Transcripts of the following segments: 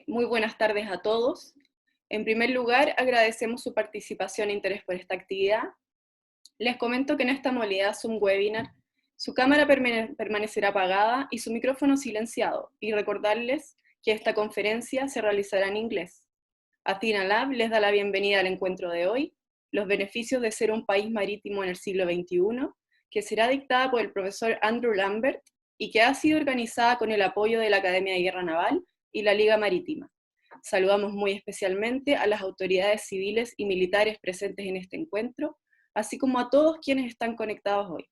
Muy buenas tardes a todos. En primer lugar, agradecemos su participación e interés por esta actividad. Les comento que en esta modalidad Zoom Webinar, su cámara permanecerá apagada y su micrófono silenciado, y recordarles que esta conferencia se realizará en inglés. Athena Lab les da la bienvenida al encuentro de hoy, los beneficios de ser un país marítimo en el siglo XXI, que será dictada por el profesor Andrew Lambert y que ha sido organizada con el apoyo de la Academia de Guerra Naval y la Liga Marítima. Saludamos muy especialmente a las autoridades civiles y militares presentes en este encuentro, así como a todos quienes están conectados hoy.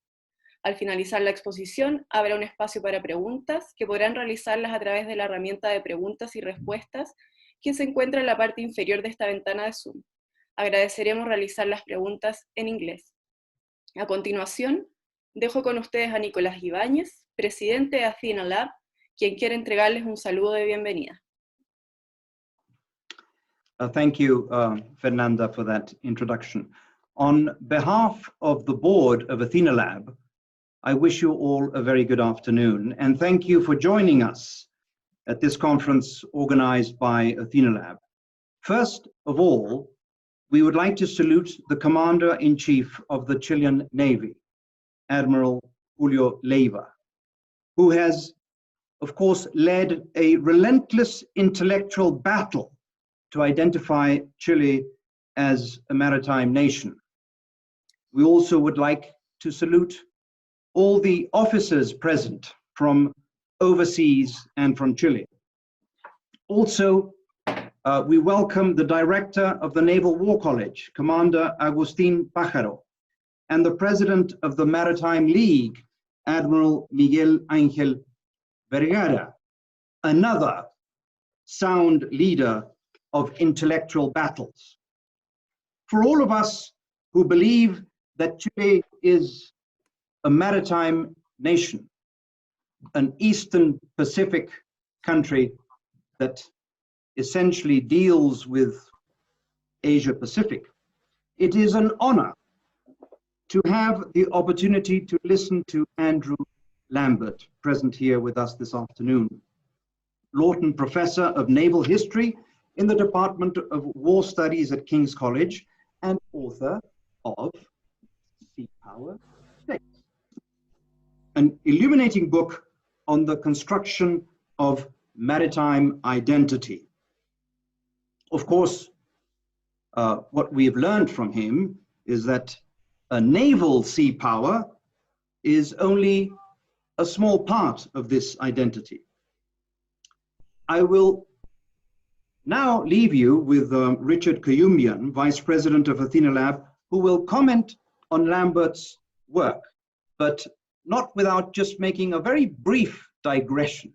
Al finalizar la exposición, habrá un espacio para preguntas que podrán realizarlas a través de la herramienta de preguntas y respuestas que se encuentra en la parte inferior de esta ventana de Zoom. Agradeceremos realizar las preguntas en inglés. A continuación, dejo con ustedes a Nicolás Ibáñez, presidente de Athena Lab, quien quiere entregarles un saludo de bienvenida. Thank you, Fernanda, for that introduction. On behalf of the board of Athena Lab, I wish you all a very good afternoon, and thank you for joining us at this conference organized by Athena Lab. First of all, we would like to salute the Commander-in-Chief of the Chilean Navy, Admiral Julio Leiva, who has, of course, led a relentless intellectual battle to identify Chile as a maritime nation. We also would like to salute all the officers present from overseas and from Chile. Also, we welcome the director of the Naval War College, Commander Agustín Pájaro, and the president of the Maritime League, Admiral Miguel Ángel Vergara, another sound leader of intellectual battles. For all of us who believe that Chile is a maritime nation, an Eastern Pacific country that essentially deals with Asia Pacific, it is an honor to have the opportunity to listen to Andrew Lambert, present here with us this afternoon, Lawton Professor of Naval History in the Department of War Studies at King's College and author of Sea Power States, an illuminating book on the construction of maritime identity. Of course, what we've learned from him is that a naval sea power is only a small part of this identity. I will now leave you with Richard Kayumbian, Vice President of Athena Lab, who will comment on Lambert's work, but not without just making a very brief digression.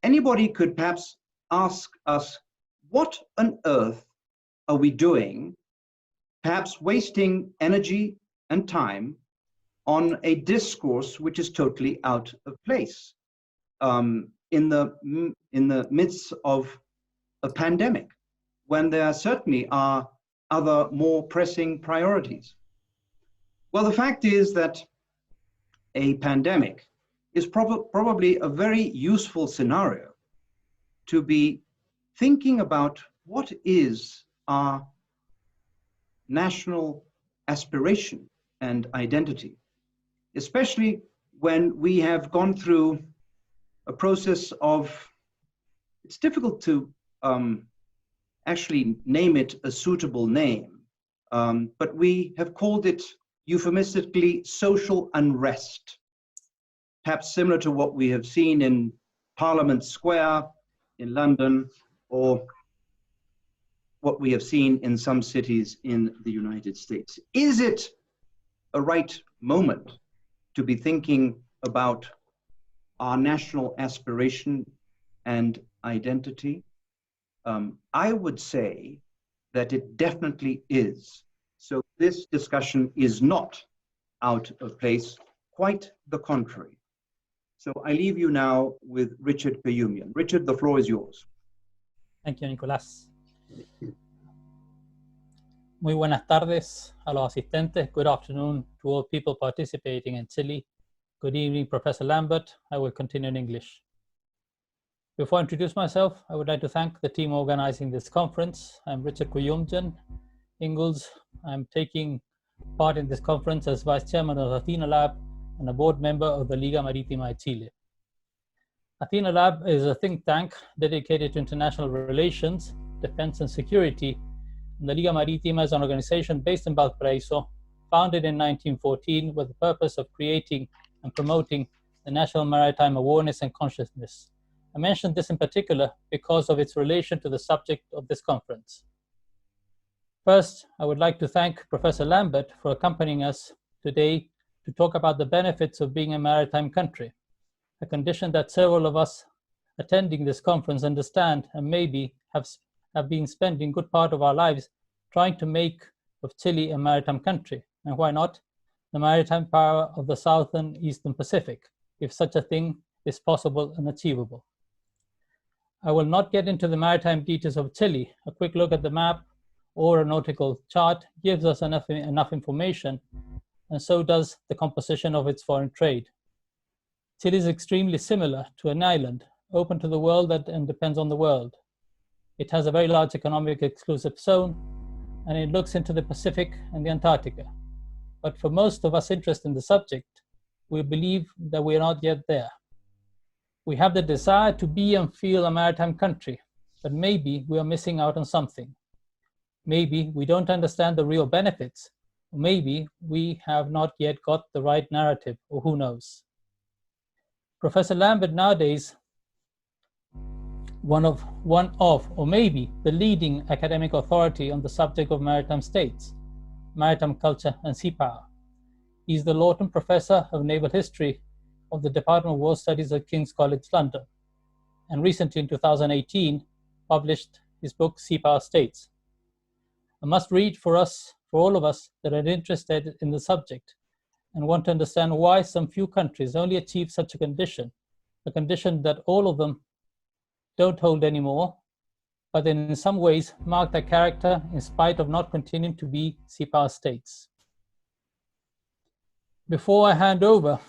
Anybody could perhaps ask us, what on earth are we doing, perhaps wasting energy and time on a discourse which is totally out of place in the midst of a pandemic, when there certainly are other more pressing priorities? Well, the fact is that a pandemic is probably a very useful scenario to be thinking about what is our national aspiration and identity, especially when we have gone through a process of, it's difficult to actually name it a suitable name, but we have called it euphemistically social unrest, perhaps similar to what we have seen in Parliament Square in London, or what we have seen in some cities in the United States. Is it a right moment to be thinking about our national aspiration and identity? I would say that it definitely is. So this discussion is not out of place, quite the contrary. So I leave you now with Richard Kayumbian. Richard, the floor is yours. Thank you, Nicolás. Muy buenas tardes a los asistentes. Good afternoon to all people participating in Chile. Good evening, Professor Lambert. I will continue in English. Before I introduce myself, I would like to thank the team organizing this conference. I'm Richard Kuyumjan Ingalls. I'm taking part in this conference as Vice Chairman of Athena Lab and a board member of the Liga Marítima de Chile. Athena Lab is a think tank dedicated to international relations, defense and security. And the Liga Marítima is an organization based in Valparaiso, founded in 1914 with the purpose of creating and promoting the national maritime awareness and consciousness. I mentioned this in particular because of its relation to the subject of this conference. First, I would like to thank Professor Lambert for accompanying us today to talk about the benefits of being a maritime country, a condition that several of us attending this conference understand and maybe have been spending good part of our lives trying to make of Chile a maritime country, and why not, the maritime power of the Southern Eastern Pacific, if such a thing is possible and achievable. I will not get into the maritime details of Chile. A quick look at the map or a nautical chart gives us enough information, and so does the composition of its foreign trade. Chile is extremely similar to an island, open to the world and depends on the world. It has a very large economic exclusive zone, and it looks into the Pacific and the Antarctica. But for most of us interested in the subject, we believe that we are not yet there. We have the desire to be and feel a maritime country, but maybe we are missing out on something. Maybe we don't understand the real benefits, or maybe we have not yet got the right narrative, or who knows. Professor Lambert nowadays, one of, or maybe the leading academic authority on the subject of maritime states, maritime culture and sea power. He is the Lawton Professor of Naval History of the Department of War Studies at King's College London, and recently in 2018 published his book Sea Power States. A must read for all of us that are interested in the subject and want to understand why some few countries only achieve such a condition that all of them don't hold anymore, but in some ways mark their character in spite of not continuing to be sea power states. Before I hand over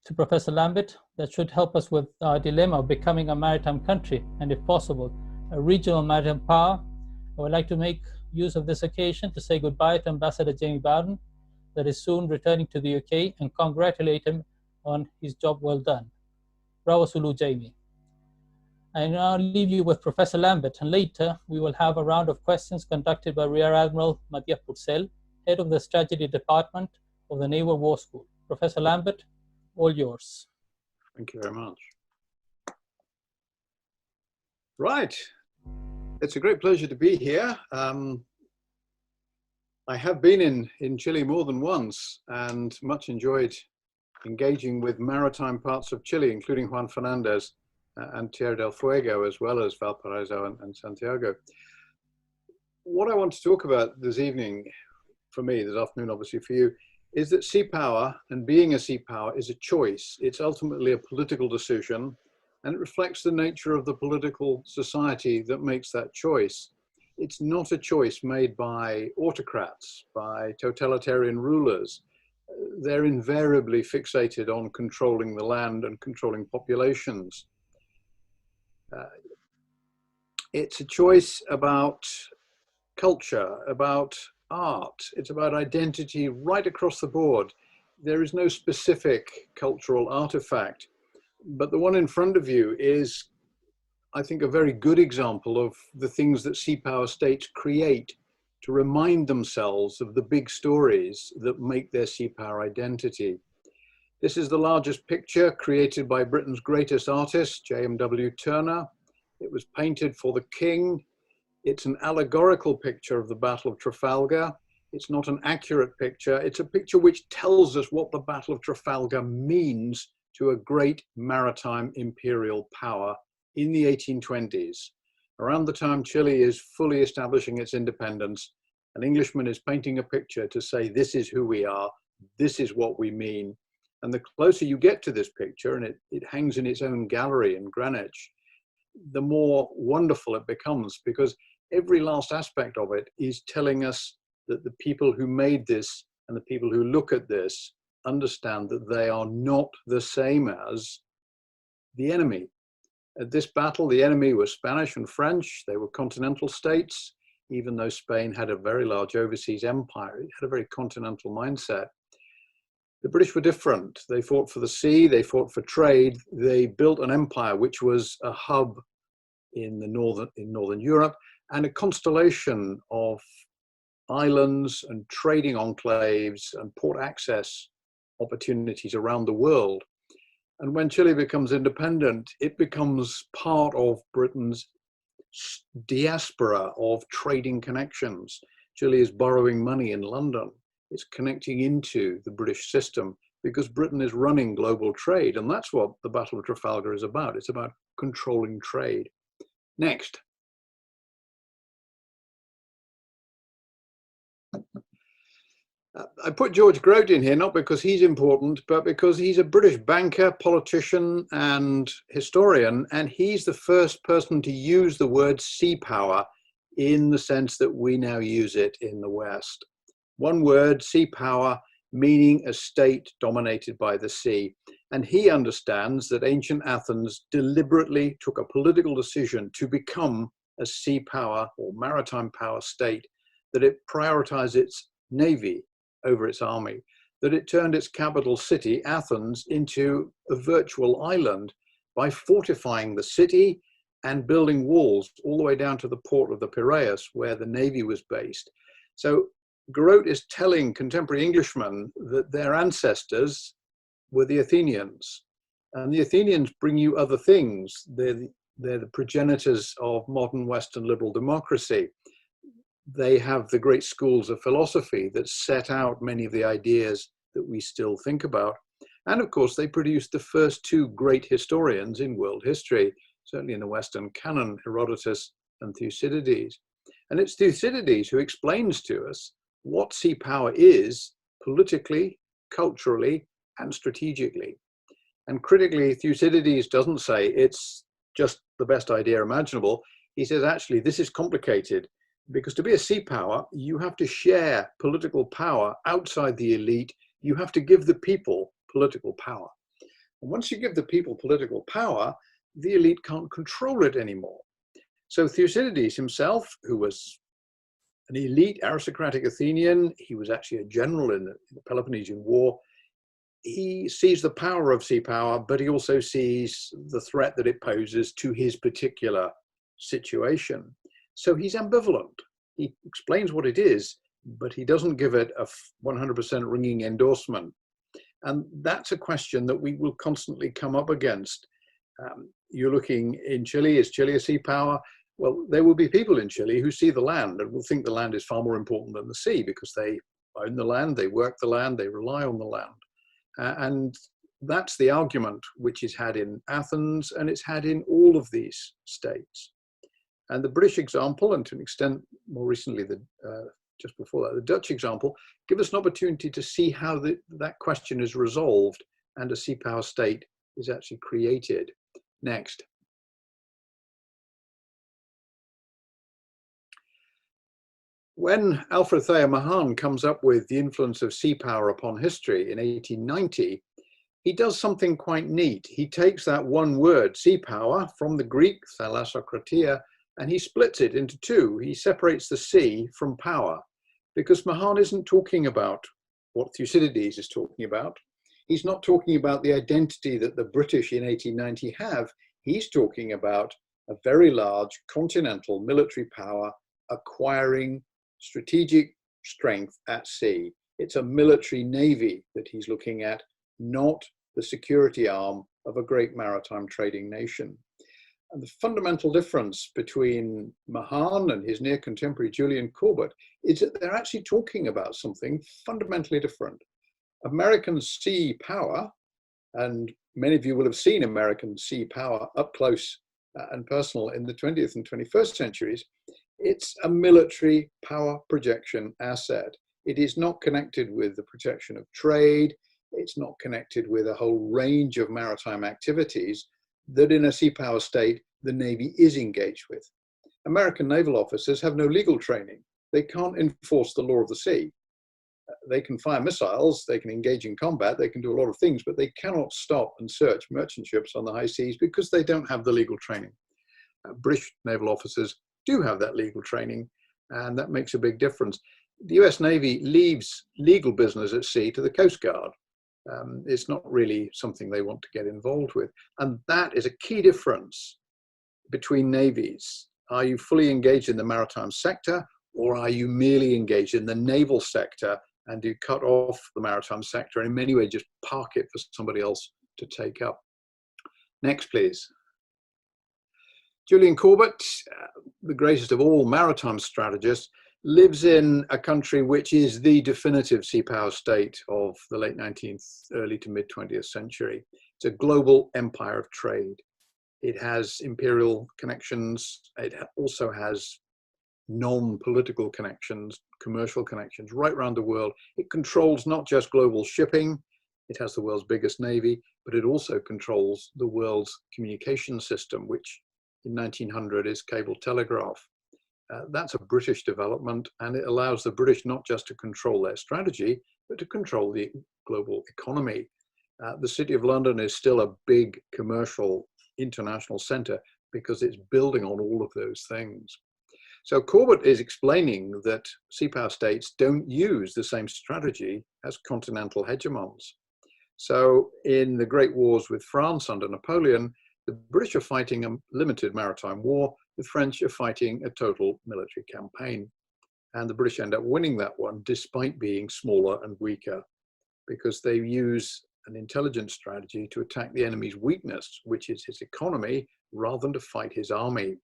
to Professor Lambert, that should help us with our dilemma of becoming a maritime country and, if possible, a regional maritime power, I would like to make use of this occasion to say goodbye to Ambassador Jamie Bowden, that is soon returning to the UK, and congratulate him on his job well done. Bravo Sulu, Jamie. I now leave you with Professor Lambert, and later we will have a round of questions conducted by Rear Admiral Matthias Purcell, Head of the Strategy Department of the Naval War School. Professor Lambert, all yours. Thank you very much. Right, it's a great pleasure to be here. I have been in Chile more than once and much enjoyed engaging with maritime parts of Chile, including Juan Fernandez and Tierra del Fuego, as well as Valparaiso and Santiago. What I want to talk about this evening, for me, this afternoon obviously for you, is that sea power and being a sea power is a choice. It's ultimately a political decision, and it reflects the nature of the political society that makes that choice. It's not a choice made by autocrats, by totalitarian rulers. They're invariably fixated on controlling the land and controlling populations. It's a choice about culture, about art. It's about identity right across the board. There is no specific cultural artifact, but the one in front of you is, I think, a very good example of the things that sea power states create to remind themselves of the big stories that make their sea power identity. This is the largest picture created by Britain's greatest artist, J.M.W. Turner. It was painted for the King. It's an allegorical picture of the Battle of Trafalgar. It's not an accurate picture. It's a picture which tells us what the Battle of Trafalgar means to a great maritime imperial power in the 1820s. Around the time Chile is fully establishing its independence, an Englishman is painting a picture to say, this is who we are, this is what we mean. And the closer you get to this picture, and it hangs in its own gallery in Greenwich, the more wonderful it becomes, because every last aspect of it is telling us that the people who made this and the people who look at this understand that they are not the same as the enemy. At this battle, the enemy was Spanish and French. They were continental states, even though Spain had a very large overseas empire. It had a very continental mindset. The British were different. They fought for the sea, they fought for trade. They built an empire which was a hub in northern Europe and a constellation of islands and trading enclaves and port access opportunities around the world. And when Chile becomes independent, it becomes part of Britain's diaspora of trading connections. Chile is borrowing money in London. It's connecting into the British system because Britain is running global trade. And that's what the Battle of Trafalgar is about. It's about controlling trade. Next. I put George Grote in here, not because he's important, but because he's a British banker, politician, and historian. And he's the first person to use the word sea power in the sense that we now use it in the West. One word, sea power, meaning a state dominated by the sea. And he understands that ancient Athens deliberately took a political decision to become a sea power or maritime power state, that it prioritized its navy over its army, that it turned its capital city, Athens, into a virtual island by fortifying the city and building walls all the way down to the port of the Piraeus, where the navy was based. So Grote is telling contemporary Englishmen that their ancestors were the Athenians. And the Athenians bring you other things. They're the progenitors of modern Western liberal democracy. They have the great schools of philosophy that set out many of the ideas that we still think about. And of course, they produced the first two great historians in world history, certainly in the Western canon, Herodotus and Thucydides. And it's Thucydides who explains to us what sea power is politically, culturally, and strategically. And critically, Thucydides doesn't say it's just the best idea imaginable. He says, actually, this is complicated. Because to be a sea power, you have to share political power outside the elite. You have to give the people political power. And once you give the people political power, the elite can't control it anymore. So Thucydides himself, who was an elite aristocratic Athenian, he was actually a general in the Peloponnesian War, he sees the power of sea power, but he also sees the threat that it poses to his particular situation. So he's ambivalent. He explains what it is, but he doesn't give it a 100% ringing endorsement. And that's a question that we will constantly come up against. You're looking in Chile, is Chile a sea power? Well, there will be people in Chile who see the land and will think the land is far more important than the sea because they own the land, they work the land, they rely on the land. And that's the argument which is had in Athens and it's had in all of these states. And the British example, and to an extent more recently, just before that, the Dutch example, give us an opportunity to see how that question is resolved and a sea power state is actually created. Next. When Alfred Thayer Mahan comes up with the influence of sea power upon history in 1890, he does something quite neat. He takes that one word, sea power, from the Greek, thalassokratia, and he splits it into two. He separates the sea from power, because Mahan isn't talking about what Thucydides is talking about. He's not talking about the identity that the British in 1890 have. He's talking about a very large continental military power acquiring strategic strength at sea. It's a military navy that he's looking at, not the security arm of a great maritime trading nation. And the fundamental difference between Mahan and his near contemporary Julian Corbett is that they're actually talking about something fundamentally different. American sea power, and many of you will have seen American sea power up close and personal in the 20th and 21st centuries, it's a military power projection asset. It is not connected with the protection of trade. It's not connected with a whole range of maritime activities that in a sea power state, the Navy is engaged with. American naval officers have no legal training. They can't enforce the law of the sea. They can fire missiles, they can engage in combat, they can do a lot of things, but they cannot stop and search merchant ships on the high seas because they don't have the legal training. British naval officers do have that legal training, and that makes a big difference. The US Navy leaves legal business at sea to the Coast Guard. It's not really something they want to get involved with. And that is a key difference between navies. Are you fully engaged in the maritime sector, or are you merely engaged in the naval sector and do cut off the maritime sector and in many ways just park it for somebody else to take up? Next, please. Julian Corbett, the greatest of all maritime strategists, lives in a country which is the definitive sea power state of the late 19th, early to mid 20th century. It's a global empire of trade. It has imperial connections. It also has non-political connections, commercial connections right around the world. It controls not just global shipping, it has the world's biggest navy, but it also controls the world's communication system, which in 1900 is cable telegraph. That's a British development, and it allows the British not just to control their strategy, but to control the global economy. The City of London is still a big commercial international center because it's building on all of those things. So Corbett is explaining that sea power states don't use the same strategy as continental hegemons. So in the Great Wars with France under Napoleon, the British are fighting a limited maritime war, the French are fighting a total military campaign. And the British end up winning that one despite being smaller and weaker, because they use an intelligence strategy to attack the enemy's weakness, which is his economy, rather than to fight his army.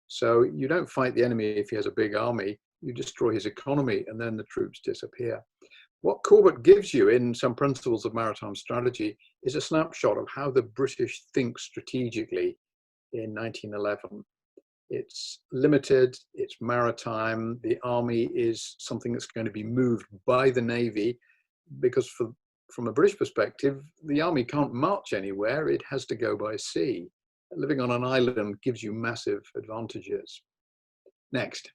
So you don't fight the enemy if he has a big army, you destroy his economy and then the troops disappear. What Corbett gives you in some principles of maritime strategy is a snapshot of how the British think strategically in 1911. It's limited, it's maritime, the army is something that's going to be moved by the Navy, because from a British perspective, the army can't march anywhere, it has to go by sea. Living on an island gives you massive advantages. Next.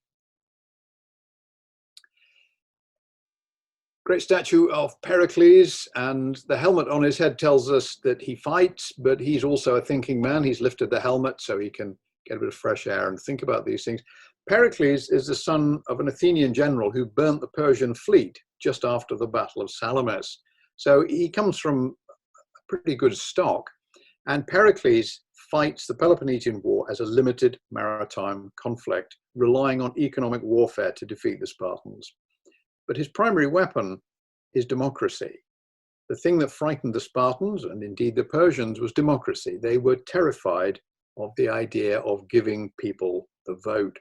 Great statue of Pericles, and the helmet on his head tells us that he fights, but he's also a thinking man. He's lifted the helmet so he can get a bit of fresh air and think about these things. Pericles is the son of an Athenian general who burnt the Persian fleet just after the Battle of Salamis. So he comes from a pretty good stock, and Pericles fights the Peloponnesian War as a limited maritime conflict, relying on economic warfare to defeat the Spartans. But his primary weapon is democracy. The thing that frightened the Spartans, and indeed the Persians, was democracy. They were terrified of the idea of giving people the vote.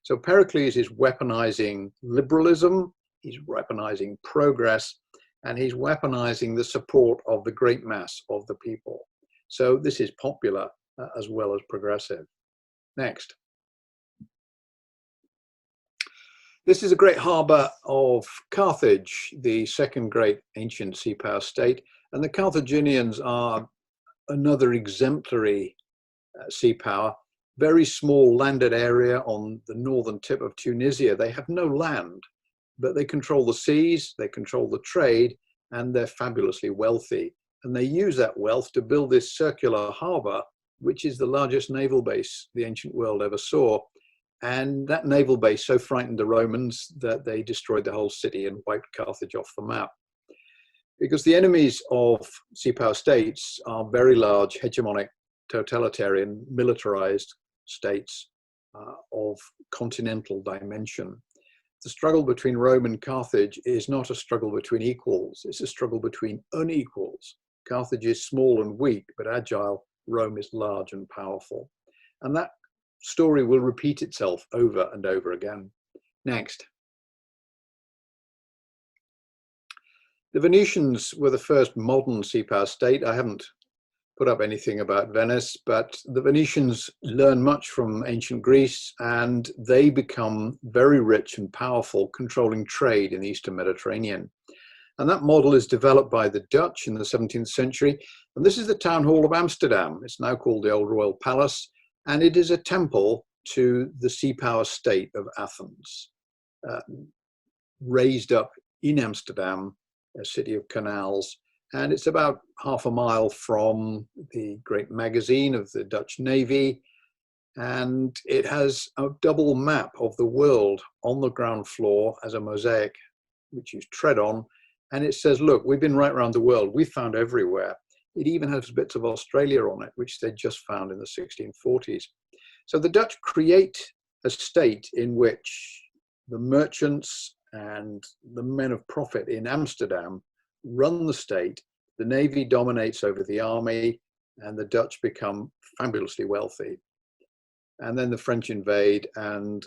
So Pericles is weaponizing liberalism, he's weaponizing progress, and he's weaponizing the support of the great mass of the people. So this is popular as well as progressive. Next. This is a great harbor of Carthage, the second great ancient sea power state, and the Carthaginians are another exemplary sea power. Very small landed area on the northern tip of Tunisia. They have no land, but they control the seas, they control the trade, and they're fabulously wealthy. And they use that wealth to build this circular harbor, which is the largest naval base the ancient world ever saw. And that naval base so frightened the Romans that they destroyed the whole city and wiped Carthage off the map. Because the enemies of sea power states are very large, hegemonic, totalitarian, militarized states of continental dimension. The struggle between Rome and Carthage is not a struggle between equals, it's a struggle between unequals. Carthage is small and weak, but agile. Rome is large and powerful. And that story will repeat itself over and over again. Next. The Venetians were the first modern sea power state. I haven't put up anything about Venice, but the Venetians learn much from ancient Greece, and they become very rich and powerful, controlling trade in the Eastern Mediterranean. And that model is developed by the Dutch in the 17th century. And this is the town hall of Amsterdam. It's now called the Old Royal Palace, and it is a temple to the sea power state of Athens, raised up in Amsterdam, a city of canals. And it's about half a mile from the great magazine of the Dutch Navy. And it has a double map of the world on the ground floor as a mosaic, which you tread on. And it says, look, we've been right around the world. We've found everywhere. It even has bits of Australia on it, which they just found in the 1640s. So the Dutch create a state in which the merchants and the men of profit in Amsterdam run the state. The Navy dominates over the army, and the Dutch become fabulously wealthy. And then the French invade, and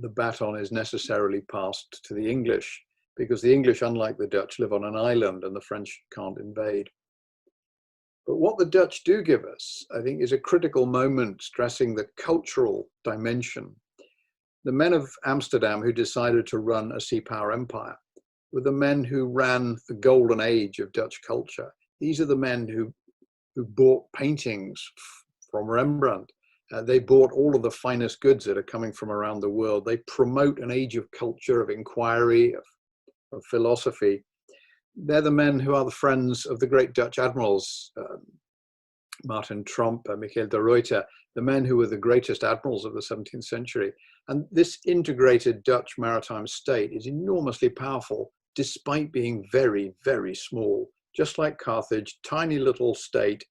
the baton is necessarily passed to the English, because the English, unlike the Dutch, live on an island and the French can't invade. But what the Dutch do give us, I think, is a critical moment stressing the cultural dimension. The men of Amsterdam who decided to run a sea power empire were the men who ran the golden age of Dutch culture. These are the men who bought paintings from Rembrandt. They bought all of the finest goods that are coming from around the world. They promote an age of culture, of inquiry, of philosophy. They're the men who are the friends of the great Dutch admirals, Martin Tromp, Michiel de Ruyter, the men who were the greatest admirals of the 17th century. And this integrated Dutch maritime state is enormously powerful, despite being very, very small. Just like Carthage, tiny little state,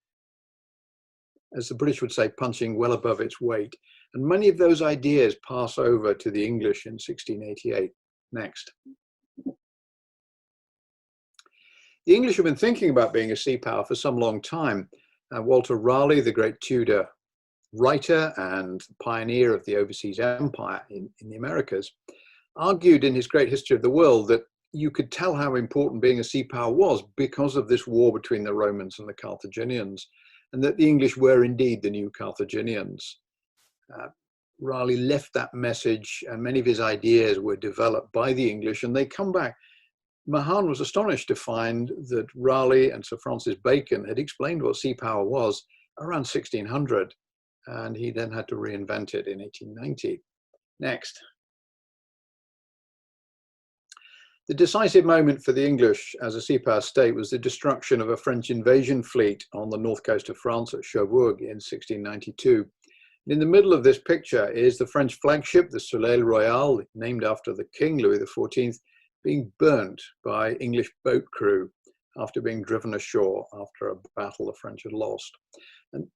as the British would say, punching well above its weight. And many of those ideas pass over to the English in 1688. Next. The English have been thinking about being a sea power for some long time. Walter Raleigh, the great Tudor writer and pioneer of the overseas empire in the Americas, argued in his great History of the World that you could tell how important being a sea power was because of this war between the Romans and the Carthaginians, and that the English were indeed the new Carthaginians. Raleigh left that message, and many of his ideas were developed by the English, and they come back. Mahan was astonished to find that Raleigh and Sir Francis Bacon had explained what sea power was around 1600, and he then had to reinvent it in 1890. Next. The decisive moment for the English as a sea power state was the destruction of a French invasion fleet on the north coast of France at Cherbourg in 1692. In the middle of this picture is the French flagship, the Soleil Royal, named after the King, Louis XIV, being burnt by English boat crew after being driven ashore after a battle the French had lost. And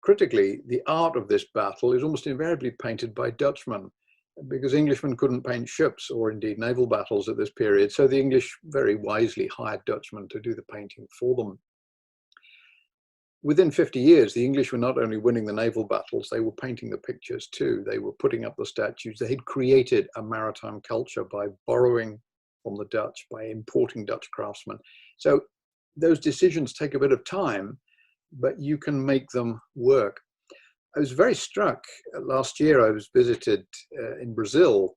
critically, the art of this battle is almost invariably painted by Dutchmen, because Englishmen couldn't paint ships or indeed naval battles at this period. So the English very wisely hired Dutchmen to do the painting for them. Within 50 years, the English were not only winning the naval battles, they were painting the pictures too. They were putting up the statues. They had created a maritime culture by borrowing from the Dutch, by importing Dutch craftsmen. So those decisions take a bit of time, but you can make them work. I was very struck last year. I was visited in Brazil,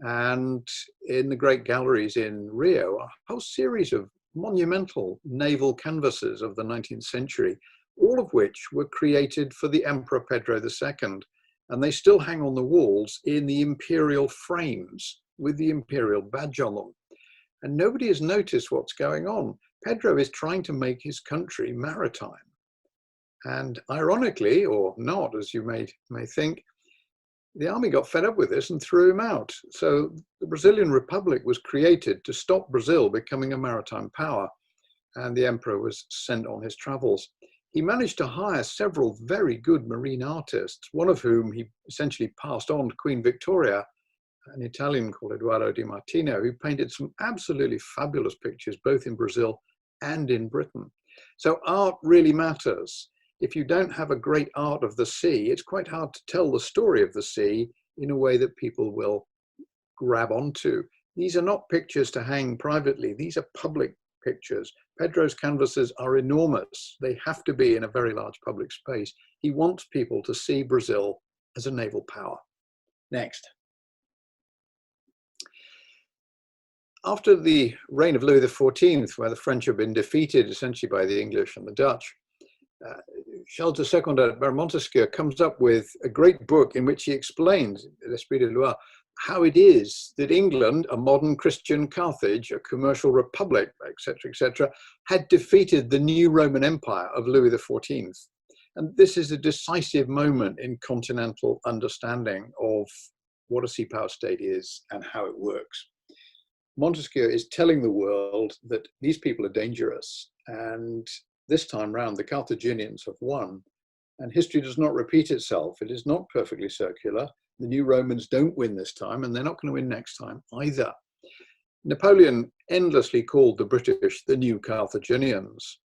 and in the great galleries in Rio, a whole series of monumental naval canvases of the 19th century, all of which were created for the Emperor Pedro II. And they still hang on the walls in the imperial frames with the imperial badge on them. And nobody has noticed what's going on. Pedro is trying to make his country maritime. And ironically, or not, as you may think, the army got fed up with this and threw him out. So the Brazilian Republic was created to stop Brazil becoming a maritime power, and the emperor was sent on his travels. He managed to hire several very good marine artists, one of whom he essentially passed on to Queen Victoria, an Italian called Eduardo Di Martino, who painted some absolutely fabulous pictures, both in Brazil and in Britain. So art really matters. If you don't have a great art of the sea, it's quite hard to tell the story of the sea in a way that people will grab onto. These are not pictures to hang privately. These are public pictures. Pedro's canvases are enormous. They have to be in a very large public space. He wants people to see Brazil as a naval power. Next. After the reign of Louis XIV, where the French have been defeated essentially by the English and the Dutch, Charles II at Montesquieu comes up with a great book in which he explains, L'Esprit de Loi, how it is that England, a modern Christian Carthage, a commercial republic, etc., had defeated the new Roman Empire of Louis XIV. And this is a decisive moment in continental understanding of what a sea power state is and how it works. Montesquieu is telling the world that these people are dangerous, and this time round the Carthaginians have won, and history does not repeat itself. It is not perfectly circular. The new Romans don't win this time, and they're not going to win next time either. Napoleon endlessly called the British the new Carthaginians.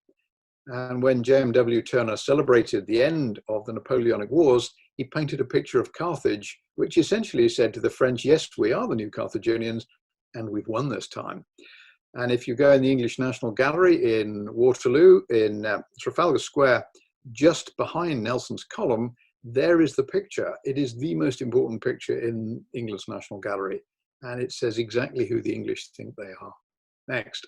And when J.M.W. Turner celebrated the end of the Napoleonic Wars, he painted a picture of Carthage, which essentially said to the French, yes, we are the new Carthaginians, and we've won this time. And if you go in the English National Gallery in Waterloo, in Trafalgar Square, just behind Nelson's column, there is the picture. It is the most important picture in England's National Gallery, and it says exactly who the English think they are. Next.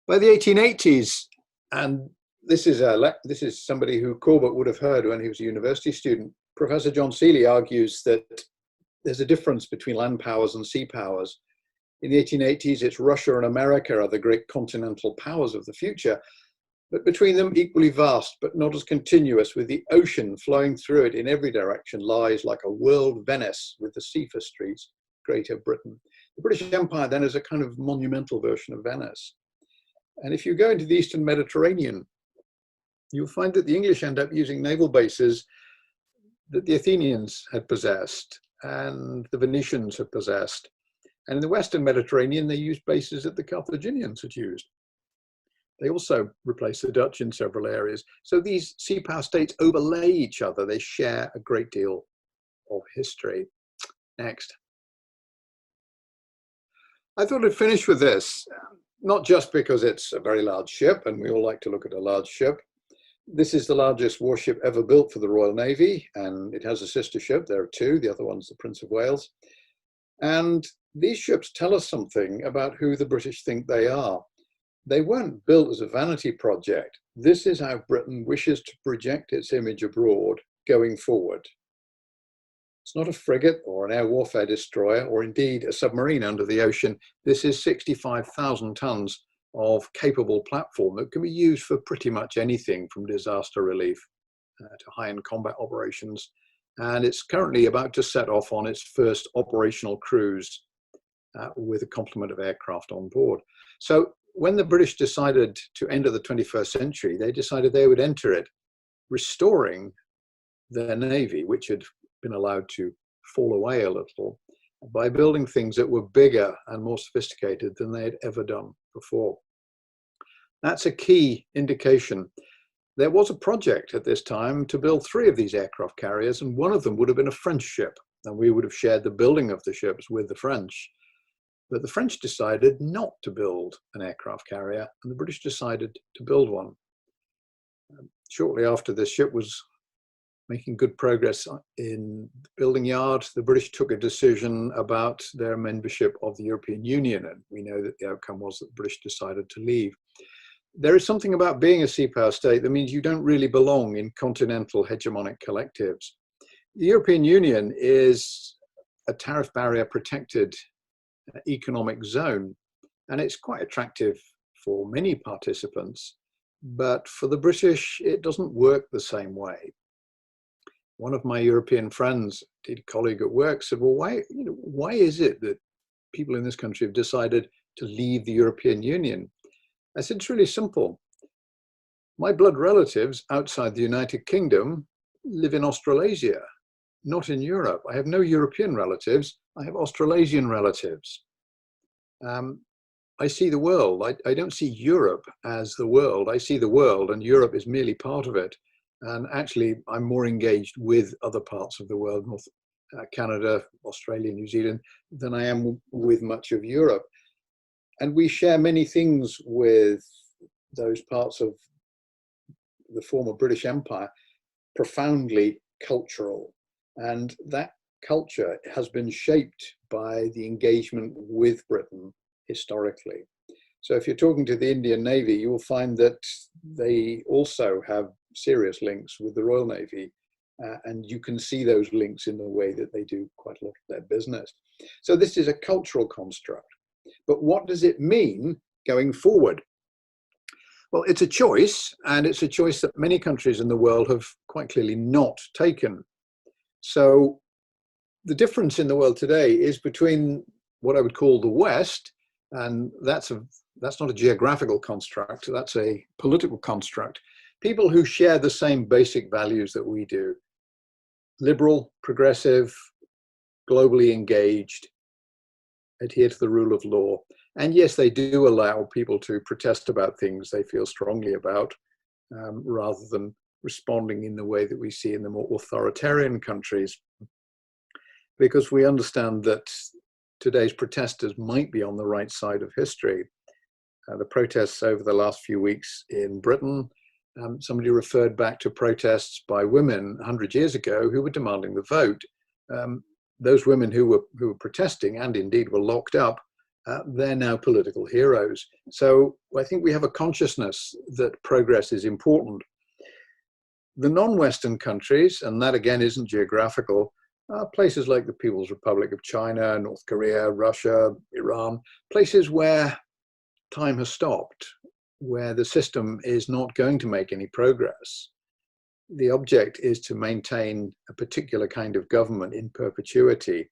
By the 1880s, and this is somebody who Corbett would have heard when he was a university student, Professor John Seeley argues that there's a difference between land powers and sea powers. In the 1880s, it's Russia and America are the great continental powers of the future, but between them equally vast, but not as continuous, with the ocean flowing through it in every direction, lies like a world Venice with the sea for streets, Greater Britain. The British Empire then is a kind of monumental version of Venice. And if you go into the Eastern Mediterranean, you'll find that the English end up using naval bases that the Athenians had possessed and the Venetians had possessed. And in the Western Mediterranean, they used bases that the Carthaginians had used. They also replaced the Dutch in several areas. So these sea power states overlay each other. They share a great deal of history. Next. I thought I'd finish with this, not just because it's a very large ship, and we all like to look at a large ship. This is the largest warship ever built for the Royal Navy, and it has a sister ship. There are two. The other one's the Prince of Wales. And these ships tell us something about who the British think they are. They weren't built as a vanity project. This is how Britain wishes to project its image abroad going forward. It's not a frigate or an air warfare destroyer or indeed a submarine under the ocean. This is 65,000 tons of capable platform that can be used for pretty much anything from disaster relief to high-end combat operations. And it's currently about to set off on its first operational cruise with a complement of aircraft on board. So when the British decided to enter the 21st century, they decided they would enter it, restoring their navy, which had been allowed to fall away a little, by building things that were bigger and more sophisticated than they had ever done before. That's a key indication. There was a project at this time to build 3 of these aircraft carriers, and one of them would have been a French ship, and we would have shared the building of the ships with the French. But the French decided not to build an aircraft carrier, and the British decided to build one. Shortly after this ship was making good progress in the building yard, the British took a decision about their membership of the European Union, and we know that the outcome was that the British decided to leave. There is something about being a sea power state that means you don't really belong in continental hegemonic collectives. The European Union is a tariff barrier protected economic zone, and it's quite attractive for many participants, but for the British, it doesn't work the same way. One of my European friends, a colleague at work, said, well, why is it that people in this country have decided to leave the European Union? I said, it's really simple. My blood relatives outside the United Kingdom live in Australasia, not in Europe. I have no European relatives. I have Australasian relatives. I see the world. I don't see Europe as the world. I see the world, and Europe is merely part of it. And actually, I'm more engaged with other parts of the world, North Canada, Australia, New Zealand, than I am with much of Europe. And we share many things with those parts of the former British Empire, profoundly cultural. And that culture has been shaped by the engagement with Britain historically. So if you're talking to the Indian Navy, you will find that they also have serious links with the Royal Navy. And you can see those links in the way that they do quite a lot of their business. So this is a cultural construct. But what does it mean going forward? Well, it's a choice, and it's a choice that many countries in the world have quite clearly not taken. So the difference in the world today is between what I would call the West, and that's not a geographical construct, that's a political construct. People who share the same basic values that we do: liberal, progressive, globally engaged, adhere to the rule of law. And yes, they do allow people to protest about things they feel strongly about, rather than responding in the way that we see in the more authoritarian countries, because we understand that today's protesters might be on the right side of history. The protests over the last few weeks in Britain, somebody referred back to protests by women 100 years ago who were demanding the vote. Those women who were protesting and indeed were locked up, they're now political heroes. So I think we have a consciousness that progress is important. The non-Western countries, and that again isn't geographical, are places like the People's Republic of China, North Korea, Russia, Iran, places where time has stopped, where the system is not going to make any progress. The object is to maintain a particular kind of government in perpetuity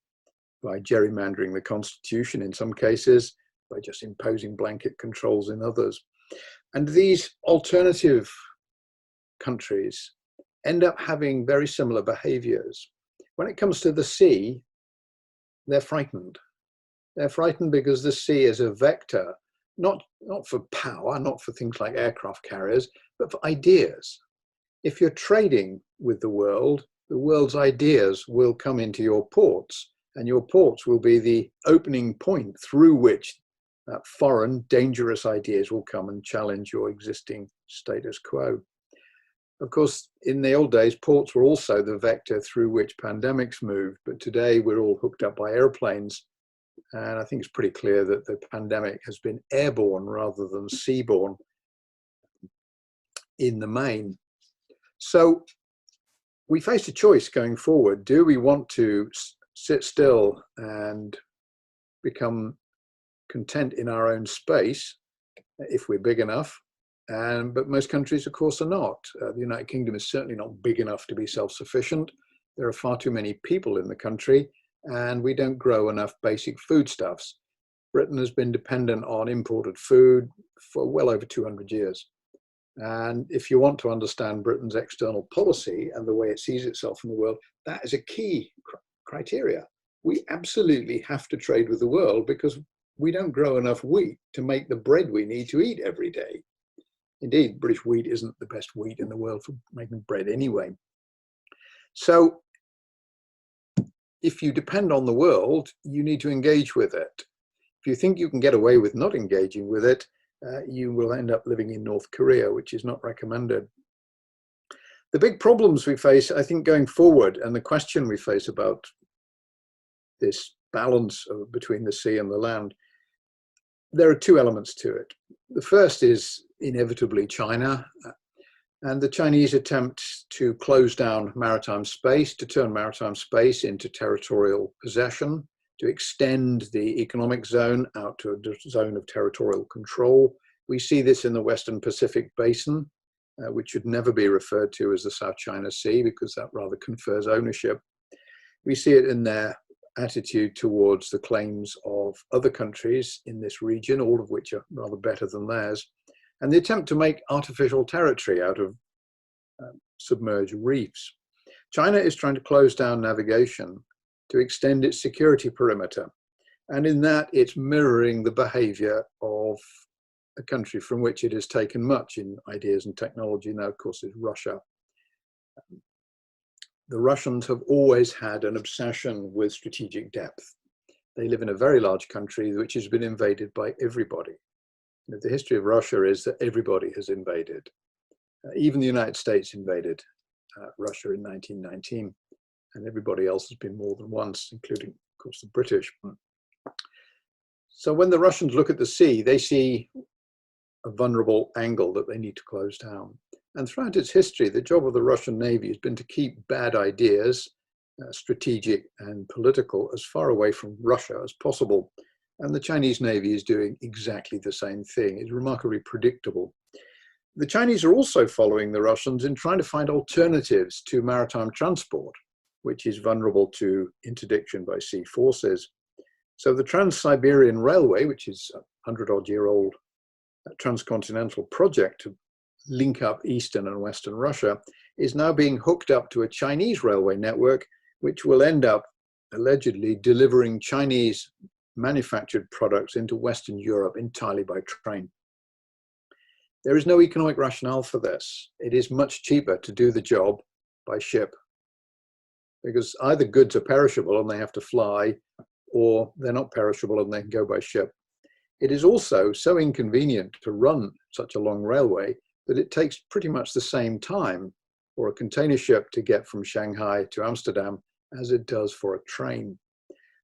by gerrymandering the constitution in some cases, by just imposing blanket controls in others. And these alternative countries end up having very similar behaviors. When it comes to the sea, they're frightened. They're frightened because the sea is a vector, not for power, not for things like aircraft carriers, but for ideas. If you're trading with the world's ideas will come into your ports, and your ports will be the opening point through which foreign, dangerous ideas will come and challenge your existing status quo. Of course, in the old days, ports were also the vector through which pandemics moved, but today we're all hooked up by airplanes. And I think it's pretty clear that the pandemic has been airborne rather than seaborne in the main. So we face a choice going forward. Do we want to sit still and become content in our own space if we're big enough? But most countries, of course, are not. The United Kingdom is certainly not big enough to be self-sufficient. There are far too many people in the country, and we don't grow enough basic foodstuffs. Britain has been dependent on imported food for well over 200 years. And if you want to understand Britain's external policy and the way it sees itself in the world, that is a key criteria. We absolutely have to trade with the world because we don't grow enough wheat to make the bread we need to eat every day. Indeed, British wheat isn't the best wheat in the world for making bread anyway. So if you depend on the world, you need to engage with it. If you think you can get away with not engaging with it, you will end up living in North Korea, which is not recommended. The big problems we face, I think, going forward, and the question we face about this balance between the sea and the land, there are two elements to it. The first is inevitably China, and the Chinese attempt to close down maritime space, to turn maritime space into territorial possession, to extend the economic zone out to a zone of territorial control. We see this in the Western Pacific Basin, which should never be referred to as the South China Sea because that rather confers ownership. We see it in their attitude towards the claims of other countries in this region, all of which are rather better than theirs, and the attempt to make artificial territory out of submerged reefs. China is trying to close down navigation to extend its security perimeter. And in that, it's mirroring the behavior of a country from which it has taken much in ideas and technology. Now, of course, is Russia. The Russians have always had an obsession with strategic depth. They live in a very large country which has been invaded by everybody. The history of Russia is that everybody has invaded. Even the United States invaded Russia in 1919. And everybody else has been more than once, including, of course, the British. So when the Russians look at the sea, they see a vulnerable angle that they need to close down. And throughout its history, the job of the Russian Navy has been to keep bad ideas, strategic and political, as far away from Russia as possible. And the Chinese Navy is doing exactly the same thing. It's remarkably predictable. The Chinese are also following the Russians in trying to find alternatives to maritime transport, which is vulnerable to interdiction by sea forces. So the Trans-Siberian Railway, which is a 100-odd-year-old transcontinental project to link up Eastern and Western Russia, is now being hooked up to a Chinese railway network, which will end up allegedly delivering Chinese manufactured products into Western Europe entirely by train. There is no economic rationale for this. It is much cheaper to do the job by ship, because either goods are perishable and they have to fly, or they're not perishable and they can go by ship. It is also so inconvenient to run such a long railway that it takes pretty much the same time for a container ship to get from Shanghai to Amsterdam as it does for a train.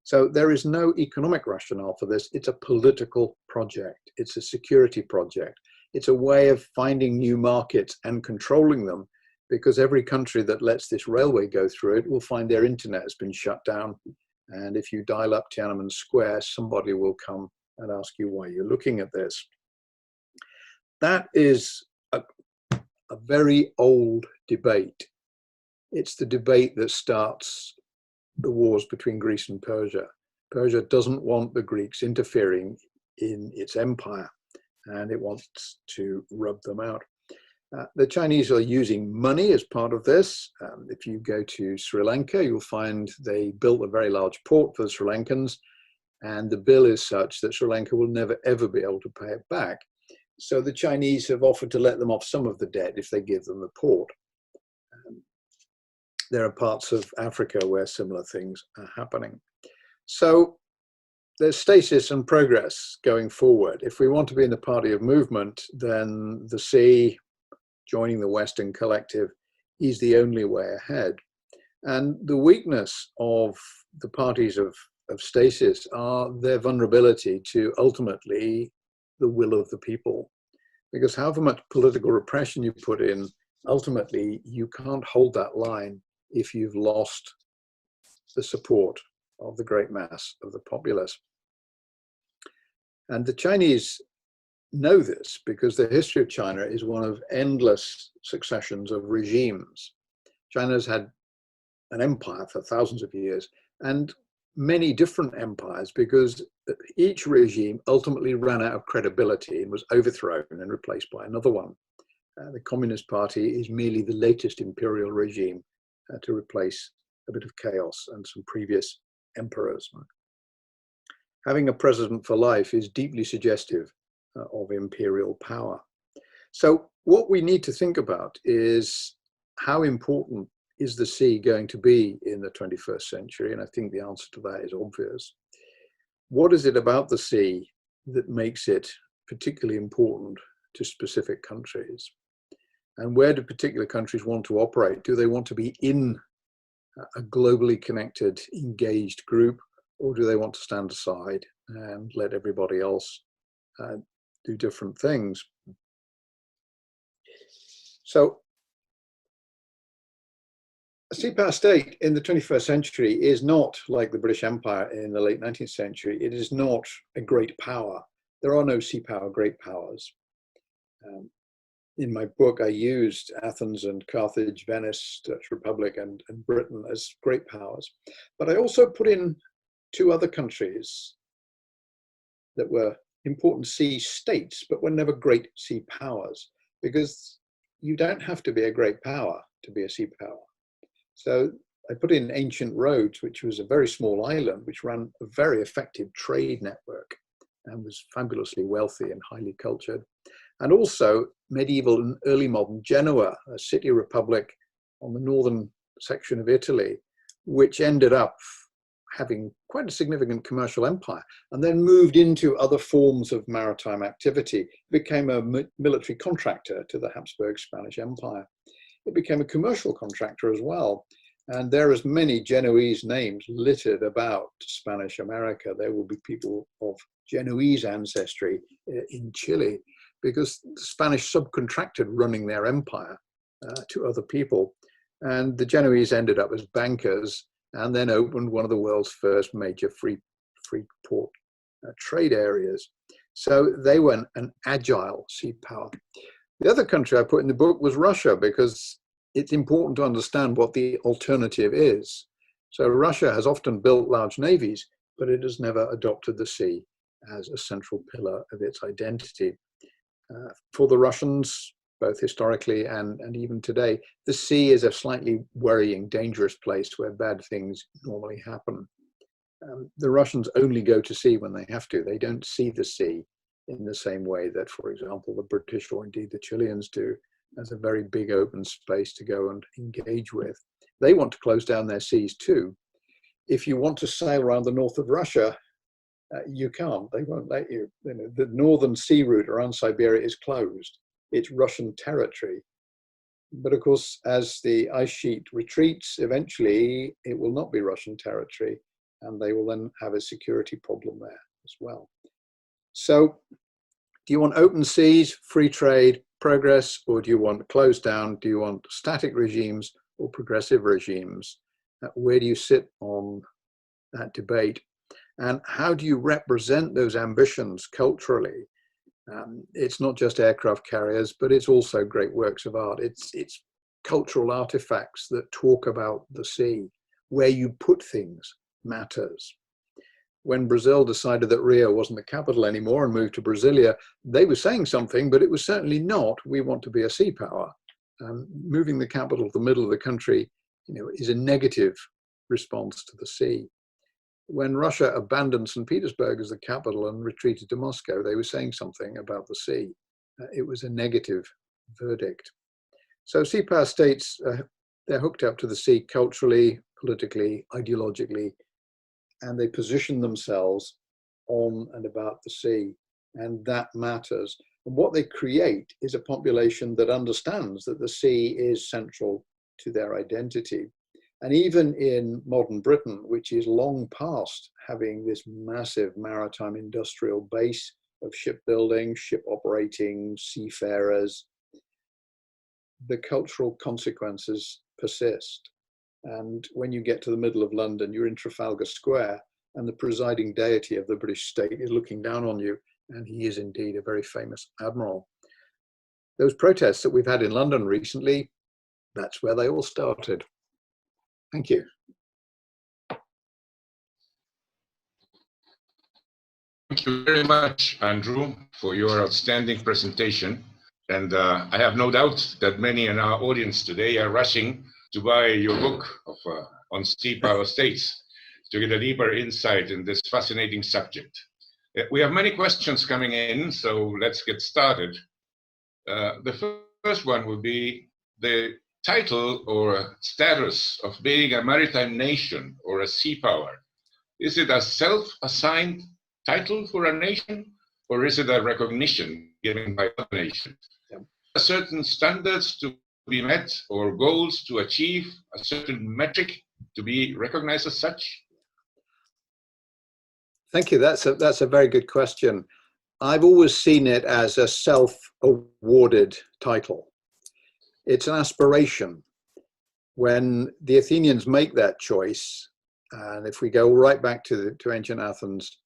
So there is no economic rationale for this. It's a political project. It's a security project. It's a way of finding new markets and controlling them, because every country that lets this railway go through it will find their internet has been shut down. And if you dial up Tiananmen Square, somebody will come and ask you why you're looking at this. That is a very old debate. It's the debate that starts the wars between Greece and Persia. Persia doesn't want the Greeks interfering in its empire, and it wants to rub them out. The Chinese are using money as part of this. If you go to Sri Lanka, you'll find they built a very large port for the Sri Lankans, and the bill is such that Sri Lanka will never ever be able to pay it back. So the Chinese have offered to let them off some of the debt if they give them the port. There are parts of Africa where similar things are happening. So there's stasis and progress going forward. If we want to be in the party of movement, then the sea, joining the Western collective, is the only way ahead. And the weakness of the parties of stasis are their vulnerability to ultimately the will of the people. Because however much political repression you put in, ultimately you can't hold that line if you've lost the support of the great mass of the populace. And the Chinese know this, because the history of China is one of endless successions of regimes. China's had an empire for thousands of years, and many different empires, because each regime ultimately ran out of credibility and was overthrown and replaced by another one. The Communist Party is merely the latest imperial regime to replace a bit of chaos and some previous emperors. Having a president for life is deeply suggestive of imperial power. So what we need to think about is how important is the sea going to be in the 21st century? And I think the answer to that is obvious. What is it about the sea that makes it particularly important to specific countries? And where do particular countries want to operate? Do they want to be in a globally connected, engaged group, or do they want to stand aside and let everybody else do different things? So a sea power state in the 21st century is not like the British Empire in the late 19th century. It is not a great power. There are no sea power great powers. In my book, I used Athens and Carthage, Venice, Dutch Republic, and Britain as great powers. But I also put in two other countries that were important sea states, but were never great sea powers, because you don't have to be a great power to be a sea power. So I put in ancient Rhodes, which was a very small island, which ran a very effective trade network and was fabulously wealthy and highly cultured. And also medieval and early modern Genoa, a city republic on the northern section of Italy, which ended up having quite a significant commercial empire, and then moved into other forms of maritime activity, became a military contractor to the Habsburg Spanish Empire. It became a commercial contractor as well. And there are as many Genoese names littered about Spanish America. There will be people of Genoese ancestry in Chile. because the Spanish subcontracted running their empire to other people. And the Genoese ended up as bankers and then opened one of the world's first major free port trade areas. So they were an agile sea power. The other country I put in the book was Russia, because it's important to understand what the alternative is. So Russia has often built large navies, but it has never adopted the sea as a central pillar of its identity. For the Russians, both historically and even today, the sea is a slightly worrying, dangerous place where bad things normally happen. The Russians only go to sea when they have to. They don't see the sea in the same way that, for example, the British or indeed the Chileans do, as a very big open space to go and engage with. They want to close down their seas too. If you want to sail around the north of Russia, you can't. They won't let you. The northern sea route around Siberia is closed. It's Russian territory. But of course, as the ice sheet retreats, eventually it will not be Russian territory, and they will then have a security problem there as well. So do you want open seas, free trade, progress, or do you want closed down? Do you want static regimes or progressive regimes? Where do you sit on that debate? And how do you represent those ambitions culturally? It's not just aircraft carriers, but it's also great works of art. It's cultural artifacts that talk about the sea. Where you put things matters. When Brazil decided that Rio wasn't the capital anymore and moved to Brasilia, they were saying something, but it was certainly not, we want to be a sea power. Moving the capital to the middle of the country, is a negative response to the sea. When Russia abandoned St. Petersburg as the capital and retreated to Moscow, they were saying something about the sea. It was a negative verdict. So sea power states, they're hooked up to the sea culturally, politically, ideologically, and they position themselves on and about the sea, and that matters. And what they create is a population that understands that the sea is central to their identity. And even in modern Britain, which is long past having this massive maritime industrial base of shipbuilding, ship operating, seafarers, the cultural consequences persist. And when you get to the middle of London, you're in Trafalgar Square, and the presiding deity of the British state is looking down on you, and he is indeed a very famous admiral. Those protests that we've had in London recently, that's where they all started. Thank you. Thank you very much, Andrew, for your outstanding presentation. And I have no doubt that many in our audience today are rushing to buy your book on sea power states to get a deeper insight in this fascinating subject. We have many questions coming in, so let's get started. The first one would be the title or status of being a maritime nation or a sea power. Is it a self-assigned title for a nation, or is it a recognition given by other nations? Yeah. Certain standards to be met or goals to achieve, a certain metric to be recognized as such? Thank you. That's a very good question. I've always seen it as a self-awarded title. It's an aspiration. When the Athenians make that choice, and if we go right back to ancient Athens,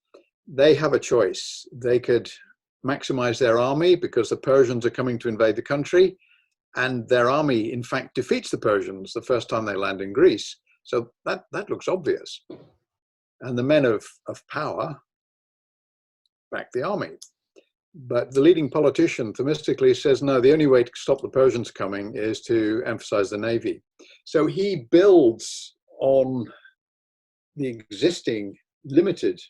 they have a choice. They could maximize their army because the Persians are coming to invade the country, and their army, in fact, defeats the Persians the first time they land in Greece. So that looks obvious. And the men of power back the army. But the leading politician, Themistocles, says, no, the only way to stop the Persians coming is to emphasize the navy. So he builds on the existing limited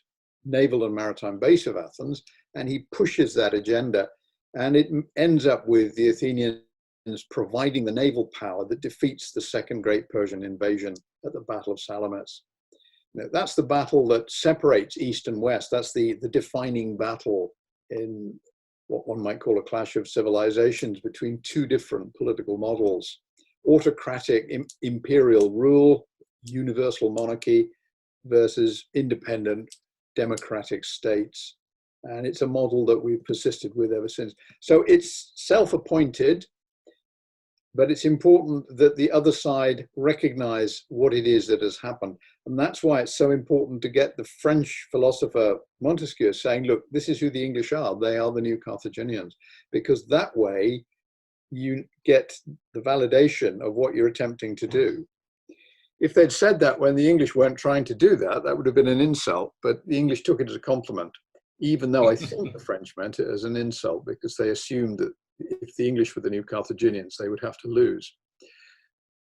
naval and maritime base of Athens, and he pushes that agenda. And it ends up with the Athenians providing the naval power that defeats the second great Persian invasion at the Battle of Salamis. Now, that's the battle that separates East and West. That's the defining battle in what one might call a clash of civilizations between two different political models: autocratic imperial rule, universal monarchy, versus independent democratic states And it's a model that we've persisted with ever since. So it's self-appointed, but it's important that the other side recognize what it is that has happened. And that's why it's so important to get the French philosopher Montesquieu saying, look, this is who the English are. They are the new Carthaginians. Because that way you get the validation of what you're attempting to do. If they'd said that when the English weren't trying to do that, that would have been an insult, but the English took it as a compliment, even though I think the French meant it as an insult because they assumed that if the English were the new Carthaginians, they would have to lose.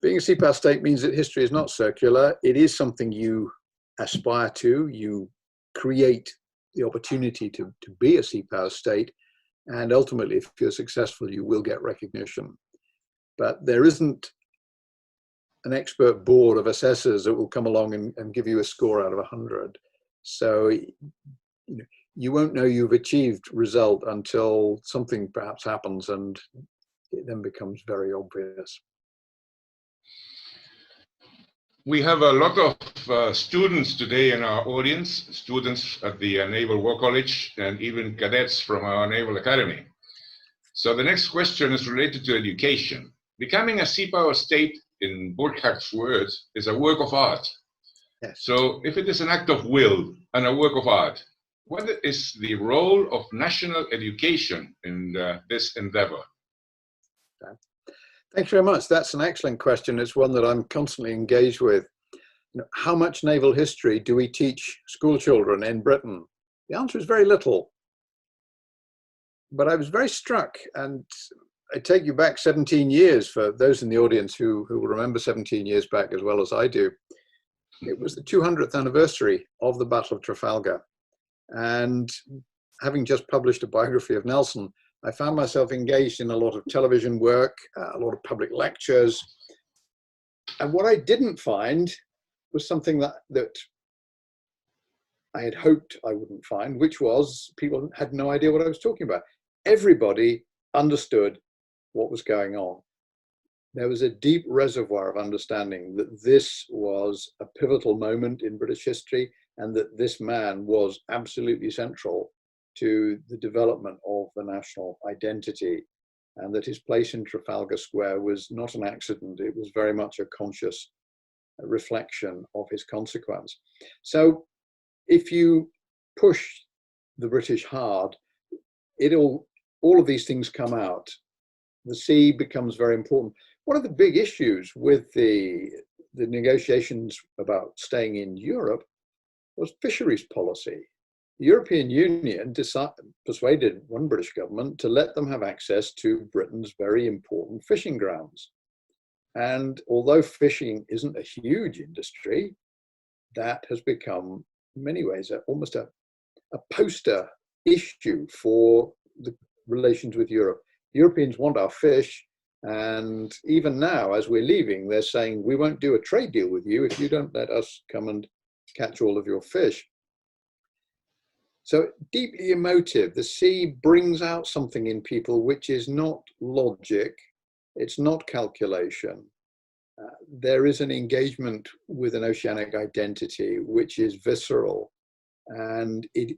Being a sea power state means that history is not circular. It is something you aspire to. You create the opportunity to be a sea power state. And ultimately, if you're successful, you will get recognition. But there isn't an expert board of assessors that will come along and give you a score out of 100. So you won't know you've achieved result until something perhaps happens and it then becomes very obvious. We have a lot of students today in our audience, students at the Naval War College and even cadets from our Naval Academy. So the next question is related to education. Becoming a sea power state, in Burkhart's words, is a work of art. Yes. So if it is an act of will and a work of art, what is the role of national education in this endeavor? Thanks very much. That's an excellent question. It's one that I'm constantly engaged with. How much naval history do we teach school children in Britain? The answer is very little. But I was very struck, and I take you back 17 years for those in the audience who will remember 17 years back as well as I do. It was the 200th anniversary of the Battle of Trafalgar. And having just published a biography of Nelson, I found myself engaged in a lot of television work, a lot of public lectures. And what I didn't find was something that I had hoped I wouldn't find, which was people had no idea what I was talking about. Everybody understood what was going on. There was a deep reservoir of understanding that this was a pivotal moment in British history and that this man was absolutely central to the development of the national identity, and that his place in Trafalgar Square was not an accident. It was very much a conscious reflection of his consequence. So if you push the British hard, all of these things come out. The sea becomes very important. One of the big issues with the negotiations about staying in Europe was fisheries policy. The European Union persuaded one British government to let them have access to Britain's very important fishing grounds. And although fishing isn't a huge industry, that has become, in many ways, almost a poster issue for the relations with Europe. Europeans want our fish, and even now, as we're leaving, they're saying, we won't do a trade deal with you if you don't let us come and catch all of your fish. So deeply emotive, the sea brings out something in people which is not logic, it's not calculation. There is an engagement with an oceanic identity which is visceral, and it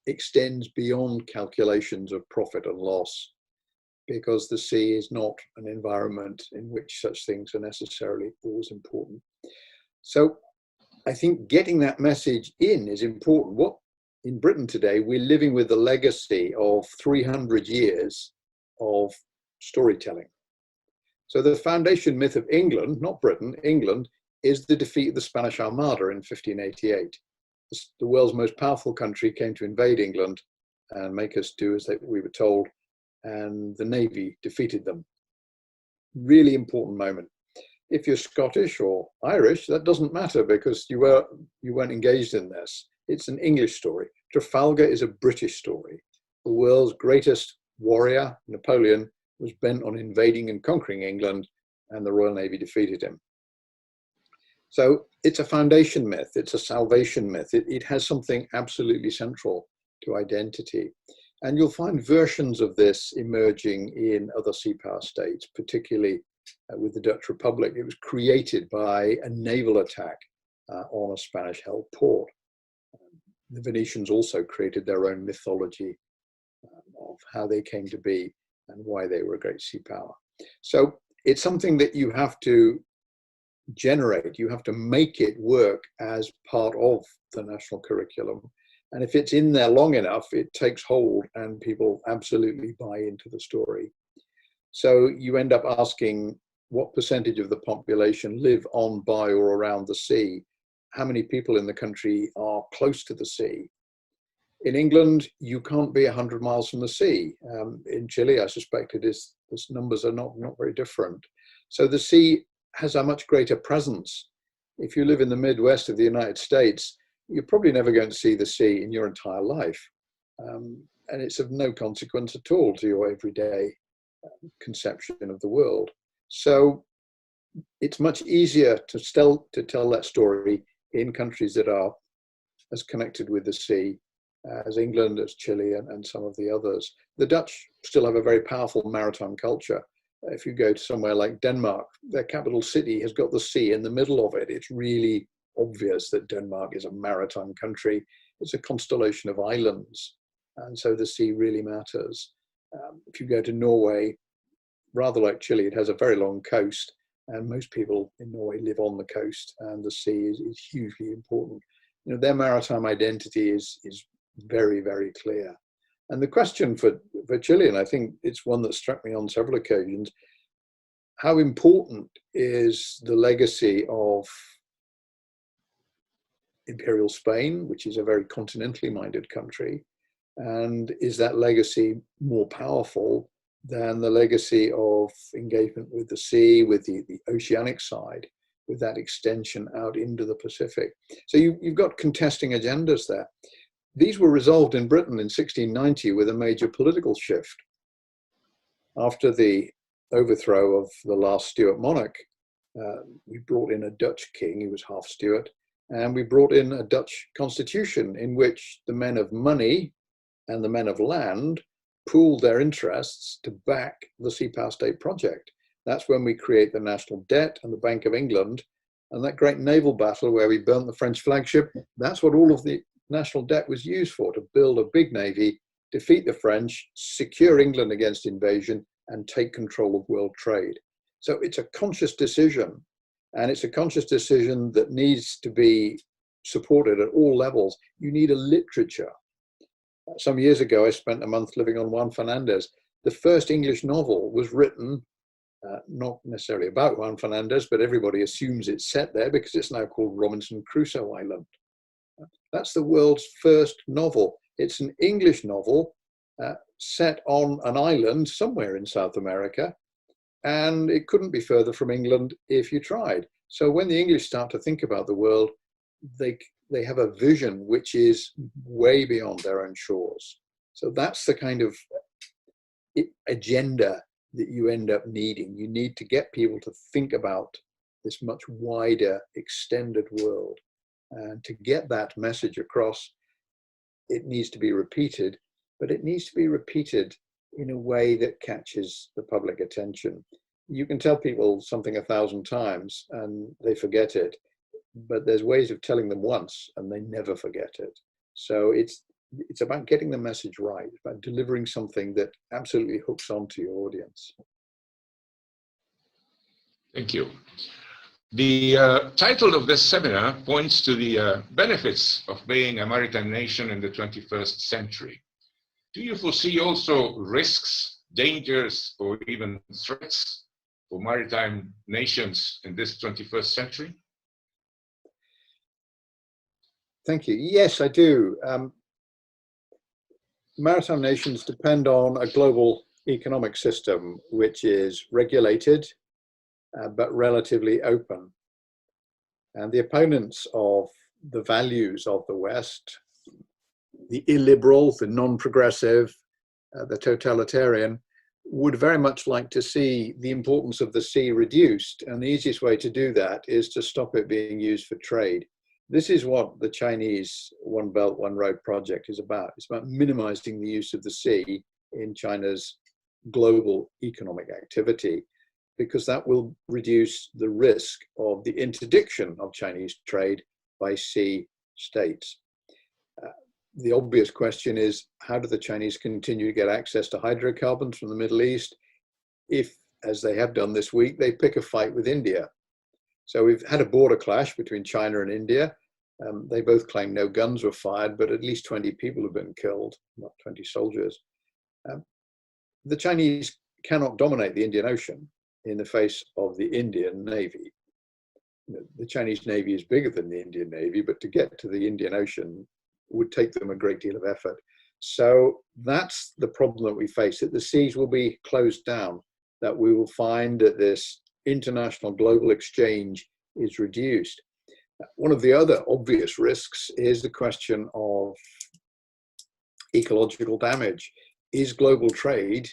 extends beyond calculations of profit and loss, because the sea is not an environment in which such things are necessarily always important. So I think getting that message in is important. What in Britain today, we're living with the legacy of 300 years of storytelling. So the foundation myth of England, not Britain, England, is the defeat of the Spanish Armada in 1588. The world's most powerful country came to invade England and make us do as we were told, and the Navy defeated them. Really important moment. If you're Scottish or Irish, that doesn't matter because you weren't engaged in this. It's an English story. Trafalgar is a British story. The world's greatest warrior, Napoleon, was bent on invading and conquering England, and the Royal Navy defeated him. So it's a foundation myth, it's a salvation myth. It has something absolutely central to identity. And you'll find versions of this emerging in other sea power states, particularly with the Dutch Republic. It was created by a naval attack on a Spanish-held port. The Venetians also created their own mythology of how they came to be and why they were a great sea power. So it's something that you have to generate, you have to make it work as part of the national curriculum. And if it's in there long enough, it takes hold and people absolutely buy into the story. So you end up asking what percentage of the population live on, by, or around the sea? How many people in the country are close to the sea? In England, you can't be 100 miles from the sea. In Chile, I suspect those numbers are not very different. So the sea has a much greater presence. If you live in the Midwest of the United States, you're probably never going to see the sea in your entire life. And it's of no consequence at all to your everyday conception of the world. So it's much easier to tell that story in countries that are as connected with the sea as England, as Chile, and some of the others. The Dutch still have a very powerful maritime culture. If you go to somewhere like Denmark, their capital city has got the sea in the middle of it. It's really obvious that Denmark is a maritime country. It's a constellation of islands, and so the sea really matters. If you go to Norway, rather like Chile, it has a very long coast, and most people in Norway live on the coast, and the sea is hugely important. You know, their maritime identity is very, very clear. And the question for Chile, and I think it's one that struck me on several occasions, how important is the legacy of Imperial Spain, which is a very continentally minded country, and is that legacy more powerful than the legacy of engagement with the sea, with the oceanic side, with that extension out into the Pacific? So you've got contesting agendas there. These were resolved in Britain in 1690 with a major political shift. After the overthrow of the last Stuart monarch, we brought in a Dutch king, he was half Stuart, and we brought in a Dutch constitution in which the men of money and the men of land pooled their interests to back the Sea Power State project. That's when we create the national debt and the Bank of England, and that great naval battle where we burnt the French flagship, that's what all of the national debt was used for, to build a big navy, defeat the French, secure England against invasion, and take control of world trade. So it's a conscious decision, and it's a conscious decision that needs to be supported at all levels. You need a literature. Some years ago, I spent a month living on Juan Fernandez. The first English novel was written, not necessarily about Juan Fernandez, but everybody assumes it's set there because it's now called Robinson Crusoe Island. That's the world's first novel. It's an English novel set on an island somewhere in South America, and it couldn't be further from England if you tried. So when the English start to think about the world, they have a vision which is way beyond their own shores. So that's the kind of agenda that you end up needing. You need to get people to think about this much wider, extended world. And to get that message across, it needs to be repeated, but it needs to be repeated in a way that catches the public attention. You can tell people something 1,000 times and they forget it, but there's ways of telling them once and they never forget it. So it's about getting the message right, it's about delivering something that absolutely hooks onto your audience. Thank you. The title of this seminar points to the benefits of being a maritime nation in the 21st century. Do you foresee also risks, dangers, or even threats for maritime nations in this 21st century? Thank you. Yes, I do. Maritime nations depend on a global economic system which is regulated, but relatively open. And the opponents of the values of the West, the illiberal, the non-progressive, the totalitarian, would very much like to see the importance of the sea reduced. And the easiest way to do that is to stop it being used for trade. This is what the Chinese One Belt, One Road project is about. It's about minimizing the use of the sea in China's global economic activity, because that will reduce the risk of the interdiction of Chinese trade by sea states. The obvious question is, how do the Chinese continue to get access to hydrocarbons from the Middle East if, as they have done this week, they pick a fight with India? So we've had a border clash between China and India. They both claim no guns were fired, but at least 20 people have been killed, not 20 soldiers. The Chinese cannot dominate the Indian Ocean in the face of the Indian Navy. The Chinese Navy is bigger than the Indian Navy, but to get to the Indian Ocean would take them a great deal of effort. So that's the problem that we face, that the seas will be closed down, that we will find that this international global exchange is reduced. One of the other obvious risks is the question of ecological damage. Is global trade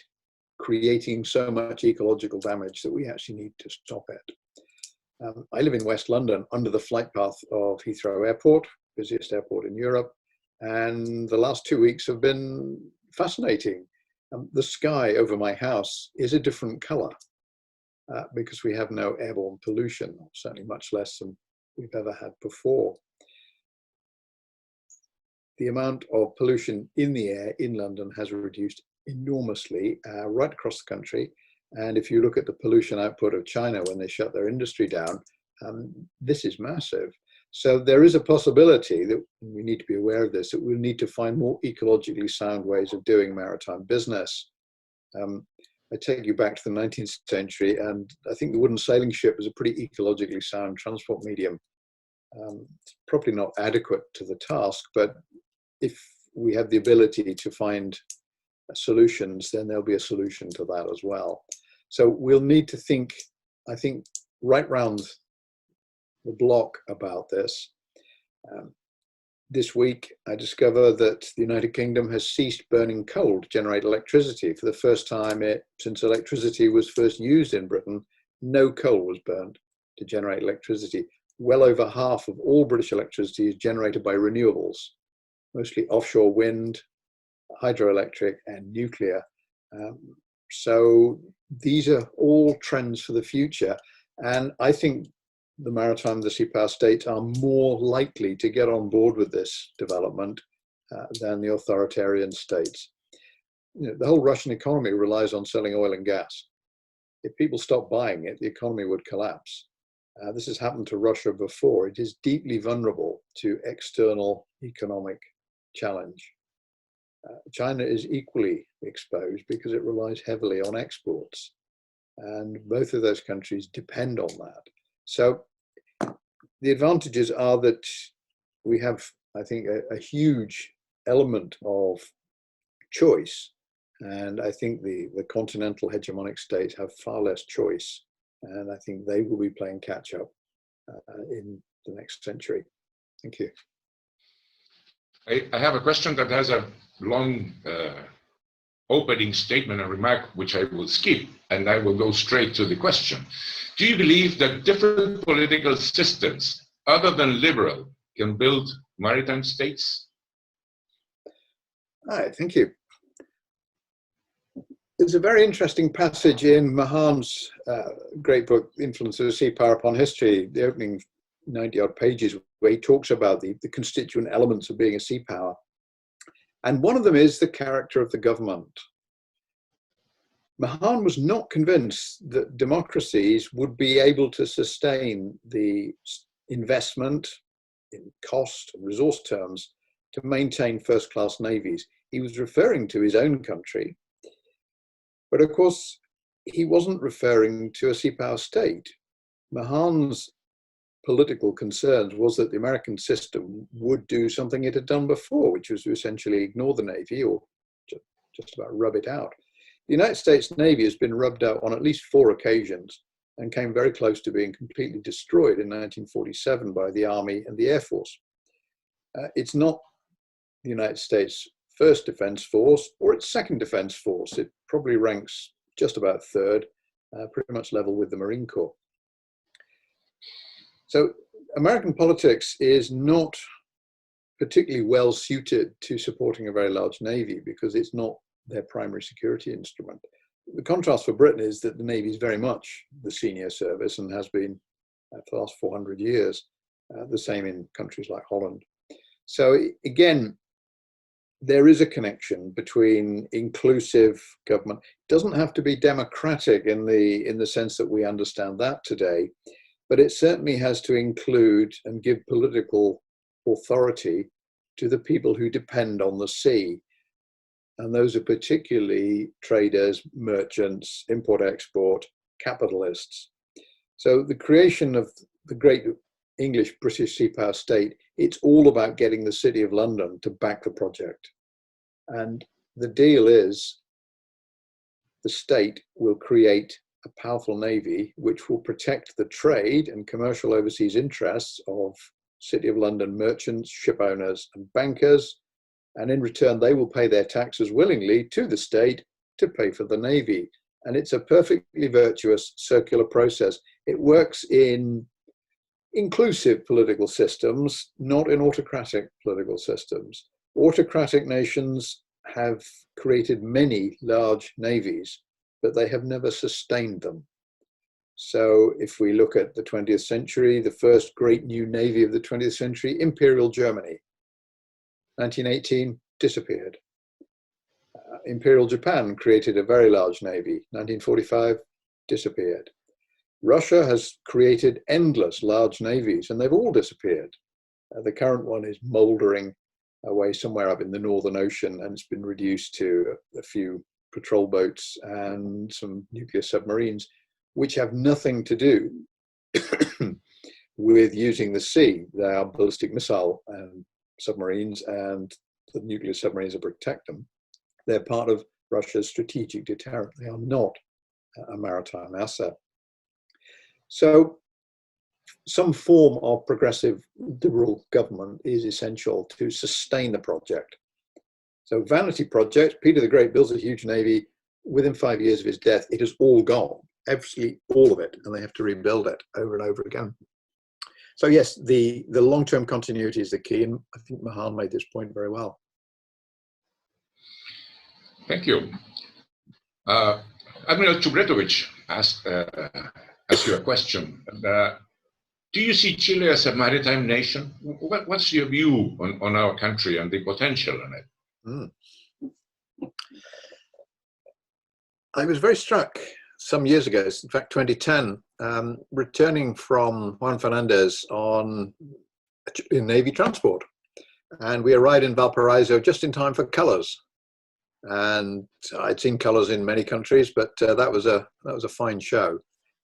creating so much ecological damage that we actually need to stop it? I live in West London, under the flight path of Heathrow Airport, busiest airport in Europe, and the last 2 weeks have been fascinating. The sky over my house is a different color because we have no airborne pollution, certainly much less than we've ever had before. The amount of pollution in the air in London has reduced enormously right across the country. And if you look at the pollution output of China when they shut their industry down, this is massive. So there is a possibility that we need to be aware of this, that we'll need to find more ecologically sound ways of doing maritime business. I take you back to the 19th century, and I think the wooden sailing ship was a pretty ecologically sound transport medium. It's probably not adequate to the task, but if we have the ability to find solutions, then there'll be a solution to that as well. So we'll need to think, I think, right round the block about this. This week, I discovered that the United Kingdom has ceased burning coal to generate electricity. For the first time since electricity was first used in Britain, no coal was burned to generate electricity. Well over half of all British electricity is generated by renewables, mostly offshore wind, hydroelectric, and nuclear. So these are all trends for the future. And I think the maritime, the sea power states are more likely to get on board with this development than the authoritarian states. The whole Russian economy relies on selling oil and gas. If people stop buying it, the economy would collapse. This has happened to Russia before. It is deeply vulnerable to external economic challenge. China is equally exposed because it relies heavily on exports. And both of those countries depend on that. So the advantages are that we have, I think, a huge element of choice. And I think the continental hegemonic states have far less choice. And I think they will be playing catch up in the next century. Thank you. I have a question that has a long opening statement and remark, which I will skip, and I will go straight to the question. Do you believe that different political systems, other than liberal, can build maritime states? All right, thank you. There's a very interesting passage in Mahan's great book, Influence of Sea Power Upon History, the opening 90-odd pages, where he talks about the constituent elements of being a sea power. And one of them is the character of the government. Mahan was not convinced that democracies would be able to sustain the investment in cost and resource terms to maintain first-class navies. He was referring to his own country, but of course, he wasn't referring to a sea power state. Mahan's political concerns was that the American system would do something it had done before, which was to essentially ignore the Navy or just about rub it out. The United States Navy has been rubbed out on at least 4 occasions and came very close to being completely destroyed in 1947 by the Army and the Air Force. It's not the United States' first defense force or its second defense force. It probably ranks just about 3rd, pretty much level with the Marine Corps. So American politics is not particularly well suited to supporting a very large Navy because it's not their primary security instrument. The contrast for Britain is that the Navy is very much the senior service and has been for the last 400 years, the same in countries like Holland. So again, there is a connection between inclusive government. It doesn't have to be democratic in the sense that we understand that today, but it certainly has to include and give political authority to the people who depend on the sea. And those are particularly traders, merchants, import-export, capitalists. So the creation of the great English British sea power state, it's all about getting the City of London to back the project. And the deal is the state will create a powerful navy which will protect the trade and commercial overseas interests of City of London merchants, ship owners and bankers. And in return, they will pay their taxes willingly to the state to pay for the navy. And it's a perfectly virtuous circular process. It works in inclusive political systems, not in autocratic political systems. Autocratic nations have created many large navies, but they have never sustained them. So if we look at the 20th century, the first great new navy of the 20th century, Imperial Germany, 1918, disappeared. Imperial Japan created a very large navy, 1945, disappeared. Russia has created endless large navies and they've all disappeared. The current one is mouldering away somewhere up in the Northern Ocean, and it's been reduced to a few patrol boats and some nuclear submarines, which have nothing to do with using the sea. They are ballistic missile submarines, and the nuclear submarines that protect them. They're part of Russia's strategic deterrent. They are not a maritime asset. So some form of progressive liberal government is essential to sustain the project. So vanity project, Peter the Great builds a huge navy. Within 5 years of his death, it is all gone, absolutely all of it, and they have to rebuild it over and over again. So yes, the long-term continuity is the key, and I think Mahan made this point very well. Thank you. Admiral Chubretovic asked you a question. Do you see Chile as a maritime nation? What's your view on our country and the potential in it? I was very struck some years ago, in fact 2010, returning from Juan Fernandez on a Navy transport. And we arrived in Valparaiso just in time for colors. And I'd seen colors in many countries, but that was a fine show.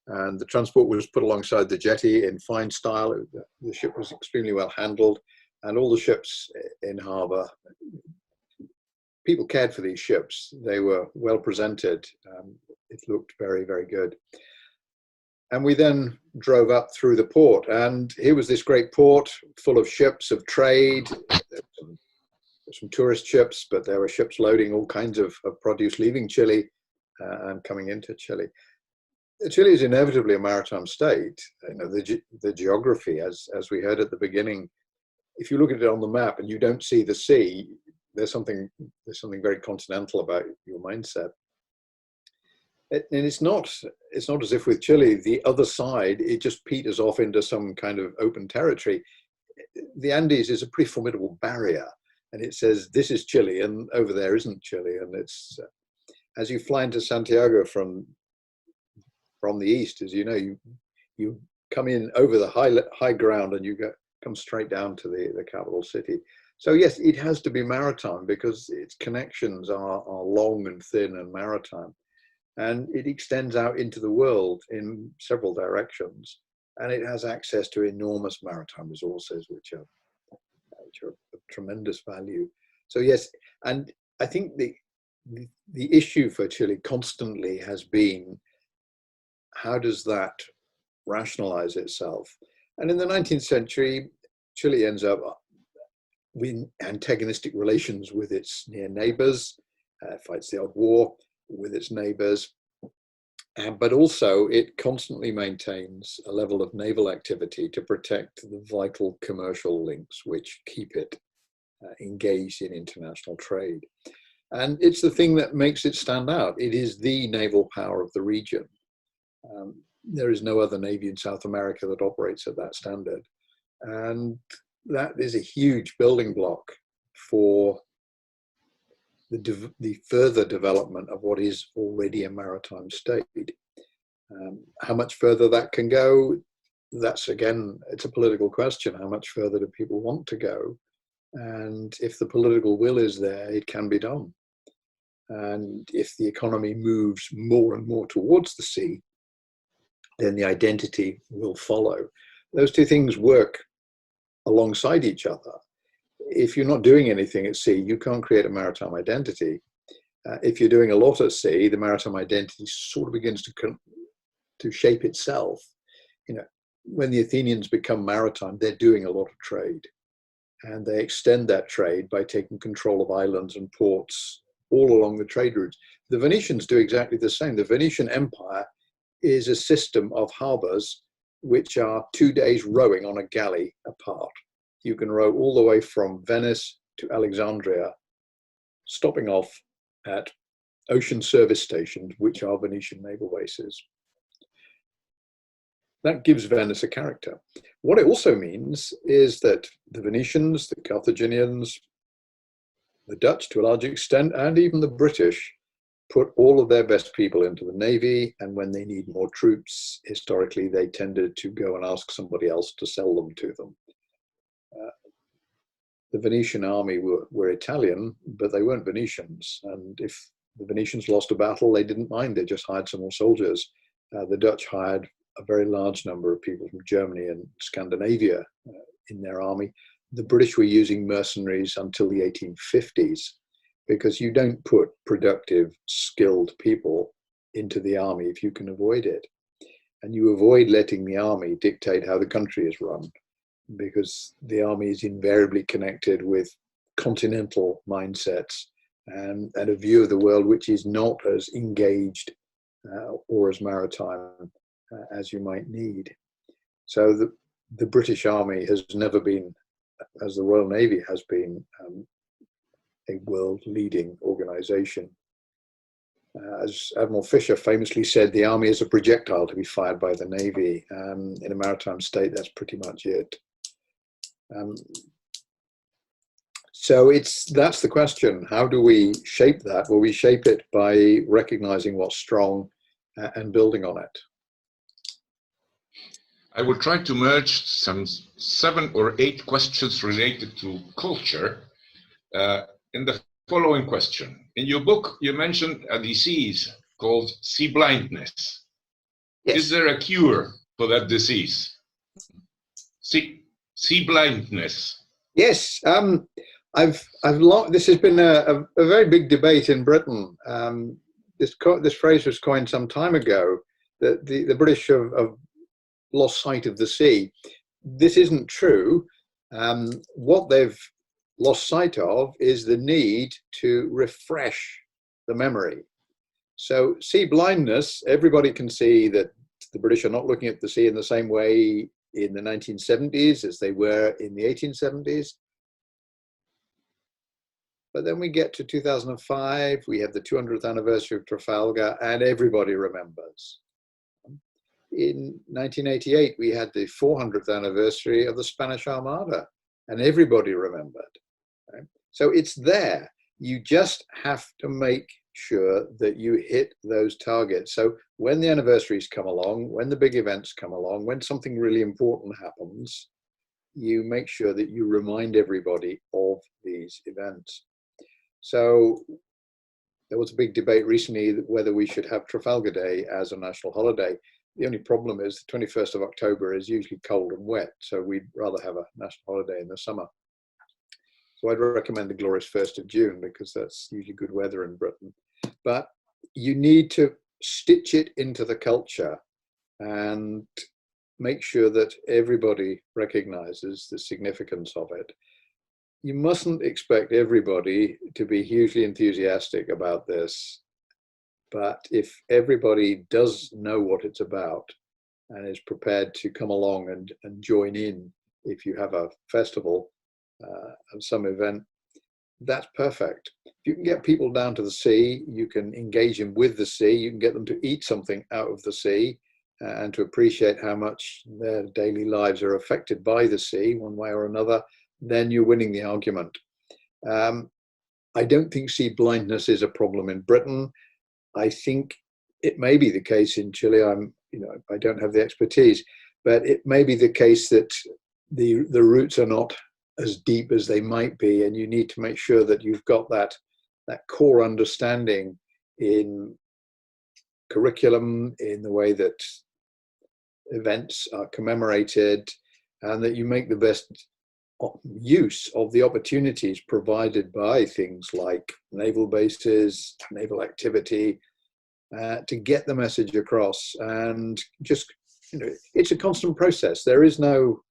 And the transport was put alongside the jetty in fine style. The ship was extremely well handled, and all the ships in harbour, people cared for these ships. They were well presented. It looked very, very good. And we then drove up through the port, and here was this great port full of ships of trade, some tourist ships, but there were ships loading all kinds of produce leaving Chile and coming into Chile. Chile is inevitably a maritime state. You know, the geography, as we heard at the beginning, if you look at it on the map and you don't see the sea, there's something very continental about your mindset. And it's not as if with Chile, the other side, it just peters off into some kind of open territory. The Andes is a pretty formidable barrier, and it says this is Chile, and over there isn't Chile. And it's as you fly into Santiago from the east, as you know, you come in over the high ground and you come straight down to the capital city. So yes, it has to be maritime because its connections are long and thin and maritime, and it extends out into the world in several directions, and it has access to enormous maritime resources which are of tremendous value. So yes, and I think the issue for Chile constantly has been, how does that rationalize itself? And in the 19th century, Chile ends up with antagonistic relations with its near neighbors, fights the odd war with its neighbors, but also it constantly maintains a level of naval activity to protect the vital commercial links which keep it engaged in international trade. And it's the thing that makes it stand out. It is the naval power of the region. There is no other navy in South America that operates at that standard. And that is a huge building block for the further development of what is already a maritime state. How much further that can go, that's again, it's a political question. How much further do people want to go? And if the political will is there, it can be done. And if the economy moves more and more towards the sea, then the identity will follow. Those two things work alongside each other. If you're not doing anything at sea, you can't create a maritime identity. If you're doing a lot at sea, the maritime identity sort of begins to shape itself. You know, when the Athenians become maritime, they're doing a lot of trade, and they extend that trade by taking control of islands and ports all along the trade routes. The Venetians do exactly the same. The Venetian Empire is a system of harbors which are 2 days rowing on a galley apart. You can row all the way from Venice to Alexandria, stopping off at ocean service stations, which are Venetian naval bases. That gives Venice a character. What it also means is that the Venetians, the Carthaginians, the Dutch to a large extent, and even the British put all of their best people into the navy, and when they need more troops, historically, they tended to go and ask somebody else to sell them to them. The Venetian army were Italian, but they weren't Venetians, and if the Venetians lost a battle, they didn't mind, they just hired some more soldiers. The Dutch hired a very large number of people from Germany and Scandinavia in their army. The British were using mercenaries until the 1850s, because you don't put productive, skilled people into the army if you can avoid it. And you avoid letting the army dictate how the country is run, because the army is invariably connected with continental mindsets and a view of the world which is not as engaged or as maritime as you might need. So the British Army has never been, as the Royal Navy has been, a world-leading organization. As Admiral Fisher famously said, the army is a projectile to be fired by the Navy. In a maritime state, that's pretty much it. So that's the question. How do we shape that? Well, we shape it by recognizing what's strong and building on it. I will try to merge some 7 or 8 questions related to culture in the following question. In your book, you mentioned a disease called sea blindness. Yes. Is there a cure for that disease? Sea blindness. Yes. This has been a very big debate in Britain. This phrase was coined some time ago, that the British have lost sight of the sea. This isn't true. What they've lost sight of is the need to refresh the memory. So sea blindness, everybody can see that the British are not looking at the sea in the same way in the 1970s as they were in the 1870s. But then we get to 2005, we have the 200th anniversary of Trafalgar, and everybody remembers. In 1988, we had the 400th anniversary of the Spanish Armada, and everybody remembered. Right? So it's there. You just have to make sure that you hit those targets. So when the anniversaries come along, when the big events come along, when something really important happens, you make sure that you remind everybody of these events. So there was a big debate recently whether we should have Trafalgar Day as a national holiday. The only problem is the 21st of October is usually cold and wet, so we'd rather have a national holiday in the summer. So I'd recommend the glorious 1st of June, because that's usually good weather in Britain. But you need to stitch it into the culture and make sure that everybody recognizes the significance of it. You mustn't expect everybody to be hugely enthusiastic about this. But if everybody does know what it's about and is prepared to come along and join in, if you have a festival and some event, that's perfect. If you can get people down to the sea, you can engage them with the sea, you can get them to eat something out of the sea and to appreciate how much their daily lives are affected by the sea one way or another, then you're winning the argument. I don't think sea blindness is a problem in Britain. I think it may be the case in Chile. I don't have the expertise, but it may be the case that the roots are not as deep as they might be, and you need to make sure that you've got that core understanding in curriculum, in the way that events are commemorated, and that you make the best use of the opportunities provided by things like naval bases, naval activity, to get the message across. And just, it's a constant process. There is no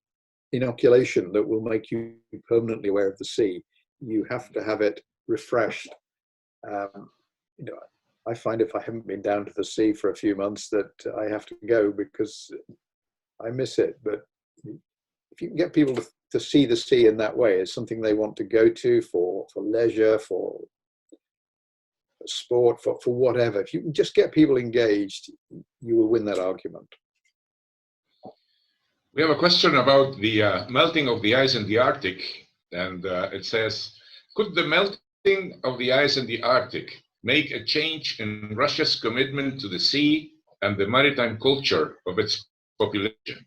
inoculation that will make you permanently aware of the sea. You have to have it refreshed. I find if I haven't been down to the sea for a few months that I have to go because I miss it. But if you can get people to see the sea in that way, it's something they want to go to for leisure, for sport, for whatever. If you can just get people engaged, you will win that argument. We have a question about the melting of the ice in the Arctic, and it says, could the melting of the ice in the Arctic make a change in Russia's commitment to the sea and the maritime culture of its population?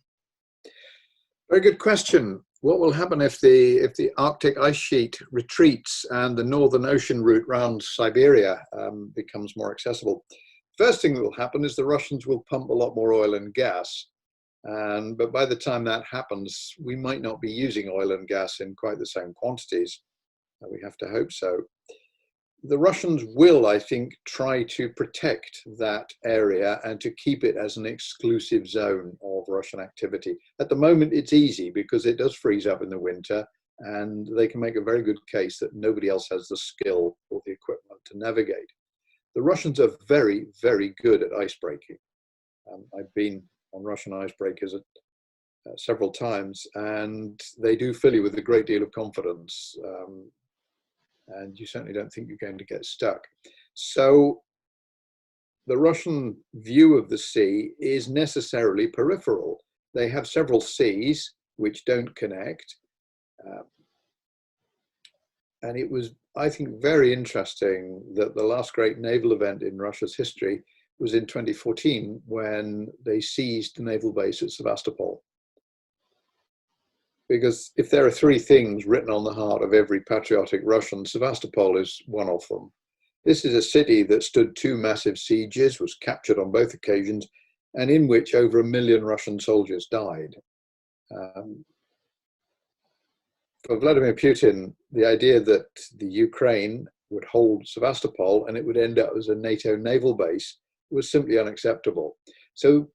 Very good question. What will happen if the Arctic ice sheet retreats and the Northern Ocean route round Siberia becomes more accessible? First thing that will happen is the Russians will pump a lot more oil and gas. But by the time that happens, we might not be using oil and gas in quite the same quantities. We have to hope so. The Russians will, I think, try to protect that area and to keep it as an exclusive zone of Russian activity. At the moment, it's easy because it does freeze up in the winter, and they can make a very good case that nobody else has the skill or the equipment to navigate. The Russians are very, very good at ice breaking. I've been on Russian icebreakers several times, and they do fill you with a great deal of confidence. And you certainly don't think you're going to get stuck. So the Russian view of the sea is necessarily peripheral. They have several seas which don't connect. And it was, I think, very interesting that the last great naval event in Russia's history was in 2014 when they seized the naval base at Sevastopol. Because if there are three things written on the heart of every patriotic Russian, Sevastopol is one of them. This is a city that stood two massive sieges, was captured on both occasions, and in which over 1 million Russian soldiers died. For Vladimir Putin, the idea that the Ukraine would hold Sevastopol and it would end up as a NATO naval base was simply unacceptable. So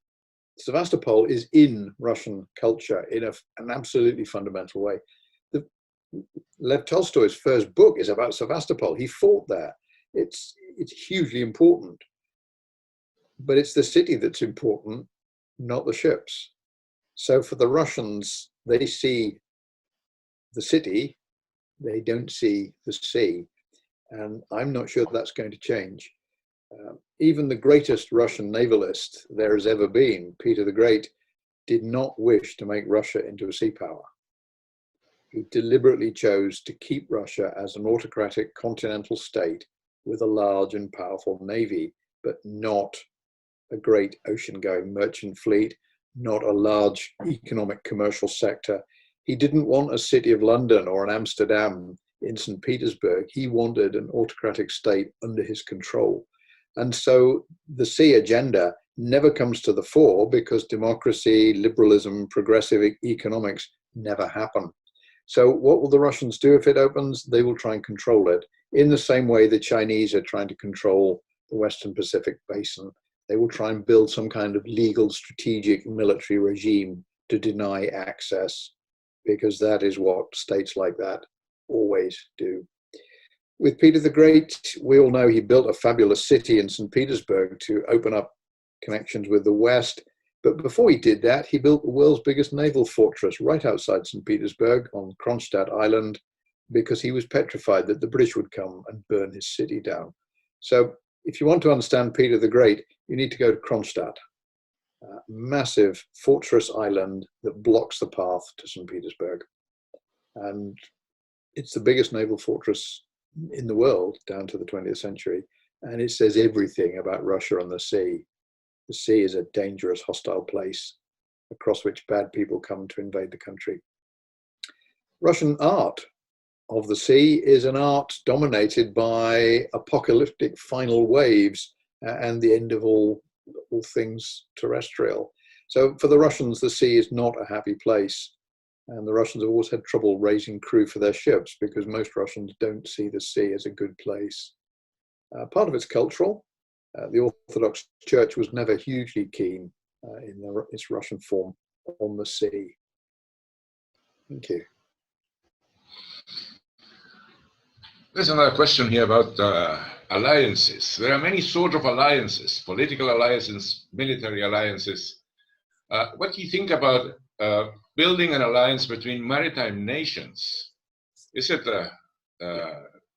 Sevastopol is in Russian culture in an absolutely fundamental way. Lev Tolstoy's first book is about Sevastopol. He fought there. It's hugely important. But it's the city that's important, not the ships. So for the Russians, they see the city, they don't see the sea. And I'm not sure that's going to change. Even the greatest Russian navalist there has ever been, Peter the Great, did not wish to make Russia into a sea power. He deliberately chose to keep Russia as an autocratic continental state with a large and powerful navy, but not a great ocean-going merchant fleet, not a large economic commercial sector. He didn't want a city of London or an Amsterdam in St. Petersburg. He wanted an autocratic state under his control. And so the sea agenda never comes to the fore because democracy, liberalism, progressive economics never happen. So what will the Russians do if it opens? They will try and control it in the same way the Chinese are trying to control the Western Pacific Basin. They will try and build some kind of legal, strategic military regime to deny access, because that is what states like that always do. With Peter the Great, we all know he built a fabulous city in St. Petersburg to open up connections with the West. But before he did that, he built the world's biggest naval fortress right outside St. Petersburg on Kronstadt Island, because he was petrified that the British would come and burn his city down. So if you want to understand Peter the Great, you need to go to Kronstadt, a massive fortress island that blocks the path to St. Petersburg. And it's the biggest naval fortress in the world down to the 20th century. And it says everything about Russia and the sea. The sea is a dangerous, hostile place across which bad people come to invade the country. Russian art of the sea is an art dominated by apocalyptic final waves and the end of all things terrestrial. So for the Russians, the sea is not a happy place. And the Russians have always had trouble raising crew for their ships because most Russians don't see the sea as a good place. Part of it's cultural. The Orthodox Church was never hugely keen in its Russian form on the sea. Thank you. There's another question here about alliances. There are many sorts of alliances, political alliances, military alliances. What do you think about building an alliance between maritime nations? Is it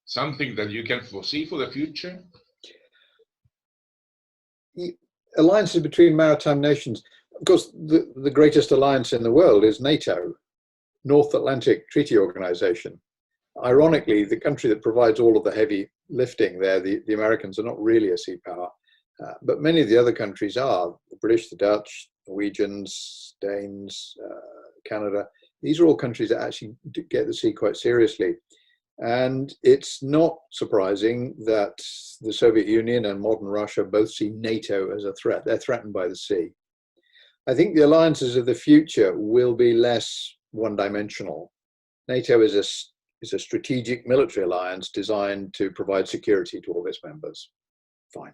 something that you can foresee for the future? Alliances between maritime nations. Of course, the greatest alliance in the world is NATO, North Atlantic Treaty Organization. Ironically, the country that provides all of the heavy lifting there, the Americans, are not really a sea power, but many of the other countries are. The British, the Dutch, Norwegians, Danes, Canada. These are all countries that actually get the sea quite seriously. And it's not surprising that the Soviet Union and modern Russia both see NATO as a threat. They're threatened by the sea. I think the alliances of the future will be less one-dimensional. NATO is a strategic military alliance designed to provide security to all its members. Fine.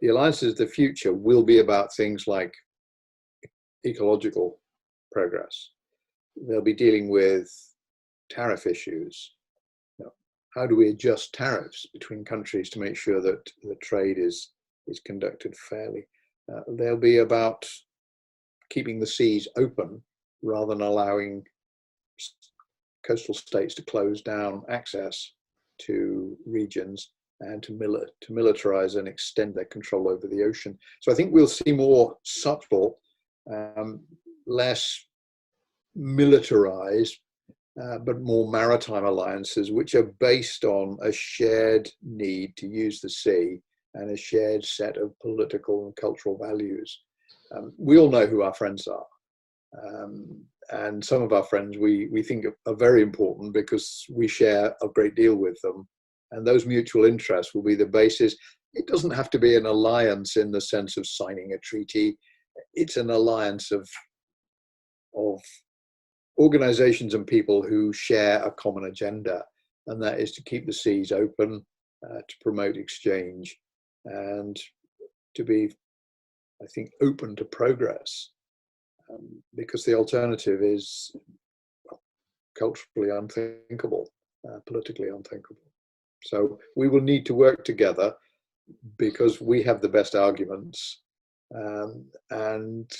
The alliances of the future will be about things like ecological progress. They'll be dealing with tariff issues. How do we adjust tariffs between countries to make sure that the trade is conducted fairly? They'll be about keeping the seas open rather than allowing coastal states to close down access to regions and to militarize and extend their control over the ocean. So I think we'll see more subtle, less militarized, but more maritime alliances, which are based on a shared need to use the sea and a shared set of political and cultural values. We all know who our friends are. And some of our friends we think are very important because we share a great deal with them. And those mutual interests will be the basis. It doesn't have to be an alliance in the sense of signing a treaty. It's an alliance of organizations and people who share a common agenda, and that is to keep the seas open, to promote exchange, and to be, I think, open to progress, because the alternative is culturally unthinkable, politically unthinkable. So we will need to work together because we have the best arguments. And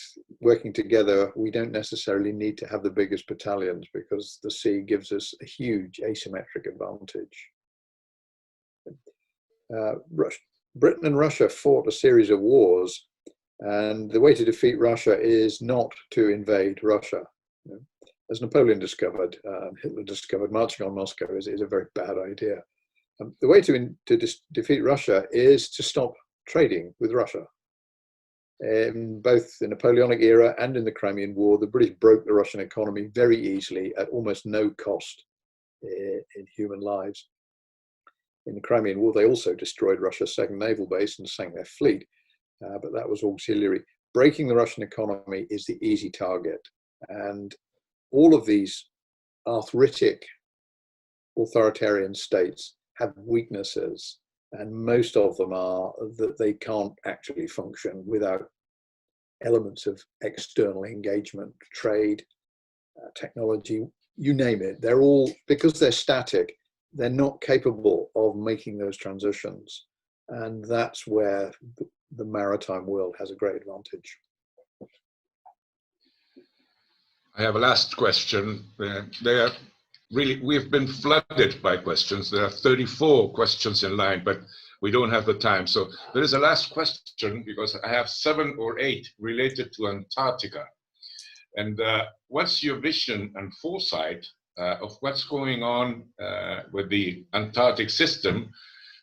working together, we don't necessarily need to have the biggest battalions because the sea gives us a huge asymmetric advantage. Britain and Russia fought a series of wars, and the way to defeat Russia is not to invade Russia. As Napoleon discovered, Hitler discovered, marching on Moscow is a very bad idea. The way to defeat Russia is to stop trading with Russia. In both the Napoleonic era and in the Crimean War, the British broke the Russian economy very easily at almost no cost in human lives. In the Crimean War, they also destroyed Russia's second naval base and sank their fleet, but that was auxiliary. Breaking the Russian economy is the easy target. And all of these arthritic authoritarian states have weaknesses. And most of them are that they can't actually function without elements of external engagement, trade, technology, you name it. They're all, because they're static, they're not capable of making those transitions. And that's where the maritime world has a great advantage. I have a last question. We've been flooded by questions. There are 34 questions in line, but we don't have the time. So there is a last question because I have 7 or 8 related to Antarctica. And what's your vision and foresight of what's going on with the Antarctic system,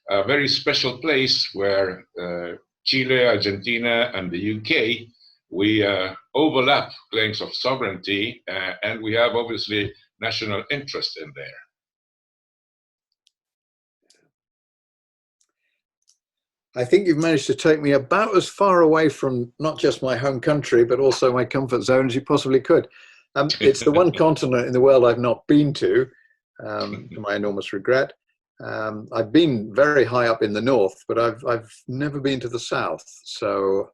a very special place where Chile, Argentina, and the UK, we overlap claims of sovereignty, and we have obviously national interest in there. I think you've managed to take me about as far away from not just my home country, but also my comfort zone as you possibly could. It's the one continent in the world I've not been to, to my enormous regret. I've been very high up in the north, but I've never been to the south. So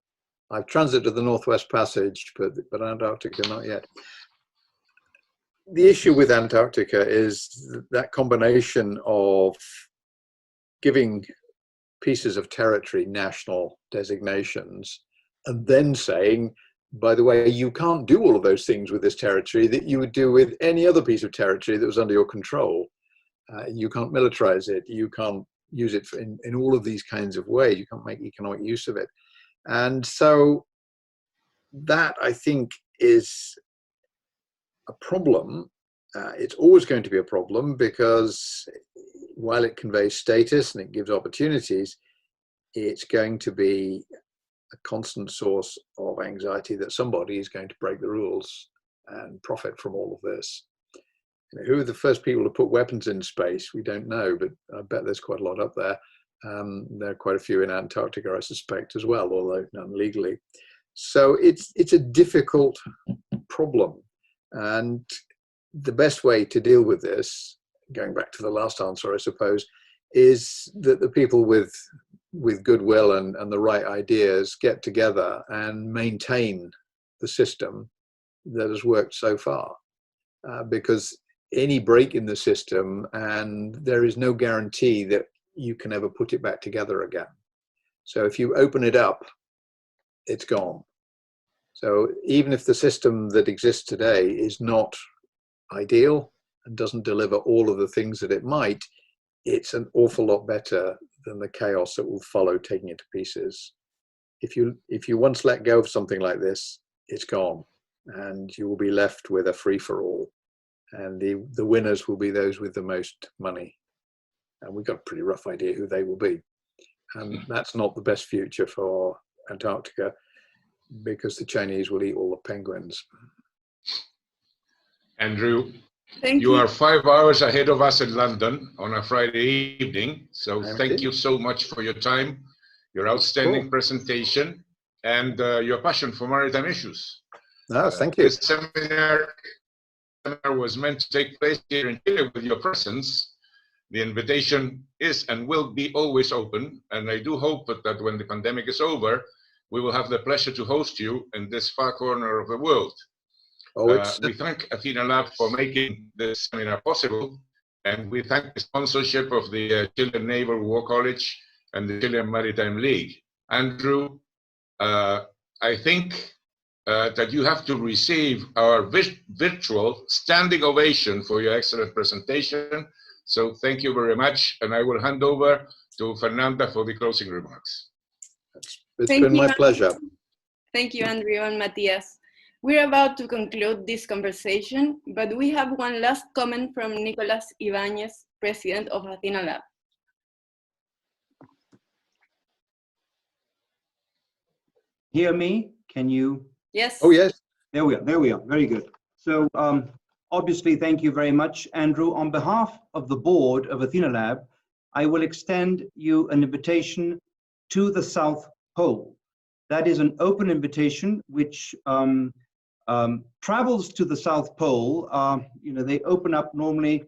I've transited the Northwest Passage, but Antarctica not yet. The issue with Antarctica is that combination of giving pieces of territory national designations and then saying, by the way, you can't do all of those things with this territory that you would do with any other piece of territory that was under your control. You can't militarize it. You can't use it in all of these kinds of ways. You can't make economic use of it. And so that, I think, is a problem. It's always going to be a problem because while it conveys status and it gives opportunities, it's going to be a constant source of anxiety that somebody is going to break the rules and profit from all of this. You know, who are the first people to put weapons in space? We don't know, but I bet there's quite a lot up there. There are quite a few in Antarctica, I suspect, as well, although none legally. So it's a difficult problem. And the best way to deal with this, going back to the last answer, I suppose, is that the people with goodwill and the right ideas get together and maintain the system that has worked so far. Because any break in the system, and there is no guarantee that you can ever put it back together again. So if you open it up, it's gone. So even if the system that exists today is not ideal and doesn't deliver all of the things that it might, it's an awful lot better than the chaos that will follow taking it to pieces. If you once let go of something like this, it's gone, and you will be left with a free-for-all, and the winners will be those with the most money, and we've got a pretty rough idea who they will be. And that's not the best future for Antarctica, because the Chinese will eat all the penguins. Andrew, Thank you you. are 5 hours ahead of us in London on a Friday evening. So thank you so much for your time, your outstanding presentation, and your passion for maritime issues. No, thank you. This seminar was meant to take place here in Chile with your presence. The invitation is and will be always open, and I do hope that when the pandemic is over, we will have the pleasure to host you in this far corner of the world. We thank Athena Lab for making this seminar possible, and we thank the sponsorship of the Chilean Naval War College and the Chilean Maritime League. Andrew, I think that you have to receive our virtual standing ovation for your excellent presentation. So thank you very much, and I will hand over to Fernanda for the closing remarks. It's been my pleasure. Thank you, Andrew and Matthias. We're about to conclude this conversation, but we have one last comment from Nicolas Ibáñez, President of Athena Lab. Hear me? Can you? Yes. Oh, yes. There we are. Very good. So obviously, thank you very much, Andrew. On behalf of the board of Athena Lab, I will extend you an invitation to the South Pole. That is an open invitation which travels to the South Pole. They open up normally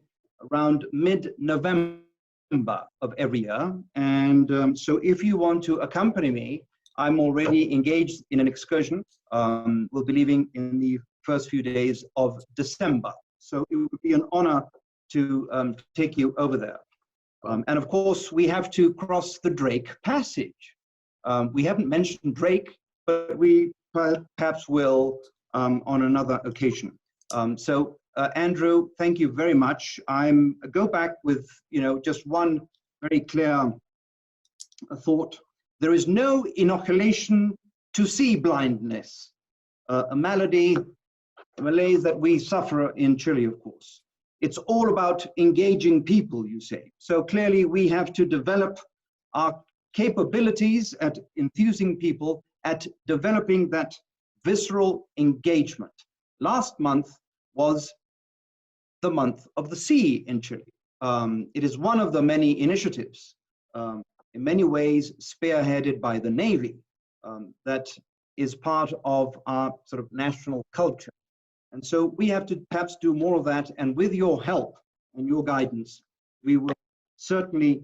around mid-November of every year. And so if you want to accompany me, I'm already engaged in an excursion. We'll be leaving in the first few days of December. So it would be an honor to take you over there. And of course, we have to cross the Drake Passage. We haven't mentioned Drake, but we perhaps will on another occasion. Andrew, thank you very much. Go back with just one very clear thought. There is no inoculation to sea blindness, a malaise that we suffer in Chile, of course. It's all about engaging people, you say. So clearly we have to develop our capabilities at enthusing people, at developing that visceral engagement. Last month was the month of the sea in Chile. It is one of the many initiatives, in many ways spearheaded by the Navy, that is part of our sort of national culture. And so we have to perhaps do more of that, and with your help and your guidance, we will certainly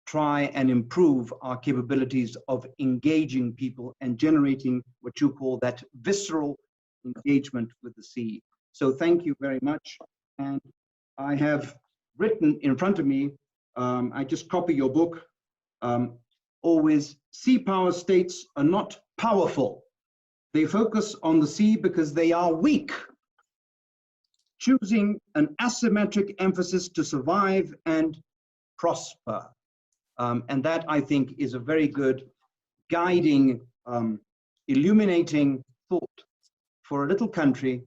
try and improve our capabilities of engaging people and generating what you call that visceral engagement with the sea. So thank you very much. And I have written in front of me, I just copy your book, always, sea power states are not powerful. They focus on the sea because they are weak, choosing an asymmetric emphasis to survive and prosper. And that, I think, is a very good guiding, illuminating thought for a little country,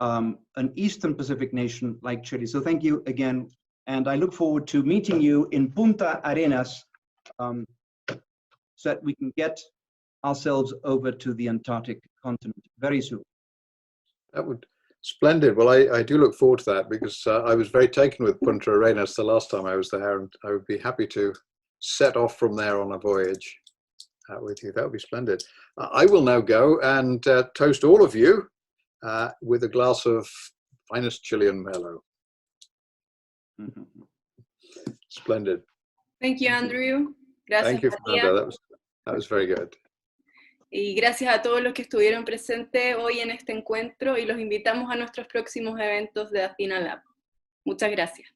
an Eastern Pacific nation like Chile. So thank you again. And I look forward to meeting you in Punta Arenas, so that we can get ourselves over to the Antarctic continent very soon. That would splendid. Well, I do look forward to that, because I was very taken with Punta Arenas the last time I was there, and I would be happy to set off from there on a voyage with you. That would be splendid. I will now go and toast all of you with a glass of finest Chilean Merlot. Splendid. Thank you, Andrew. Gracias, Thank you, María. Fernanda. That was very good. Y gracias a todos los que estuvieron presentes hoy en este encuentro, y los invitamos a nuestros próximos eventos de Athena Lab. Muchas gracias.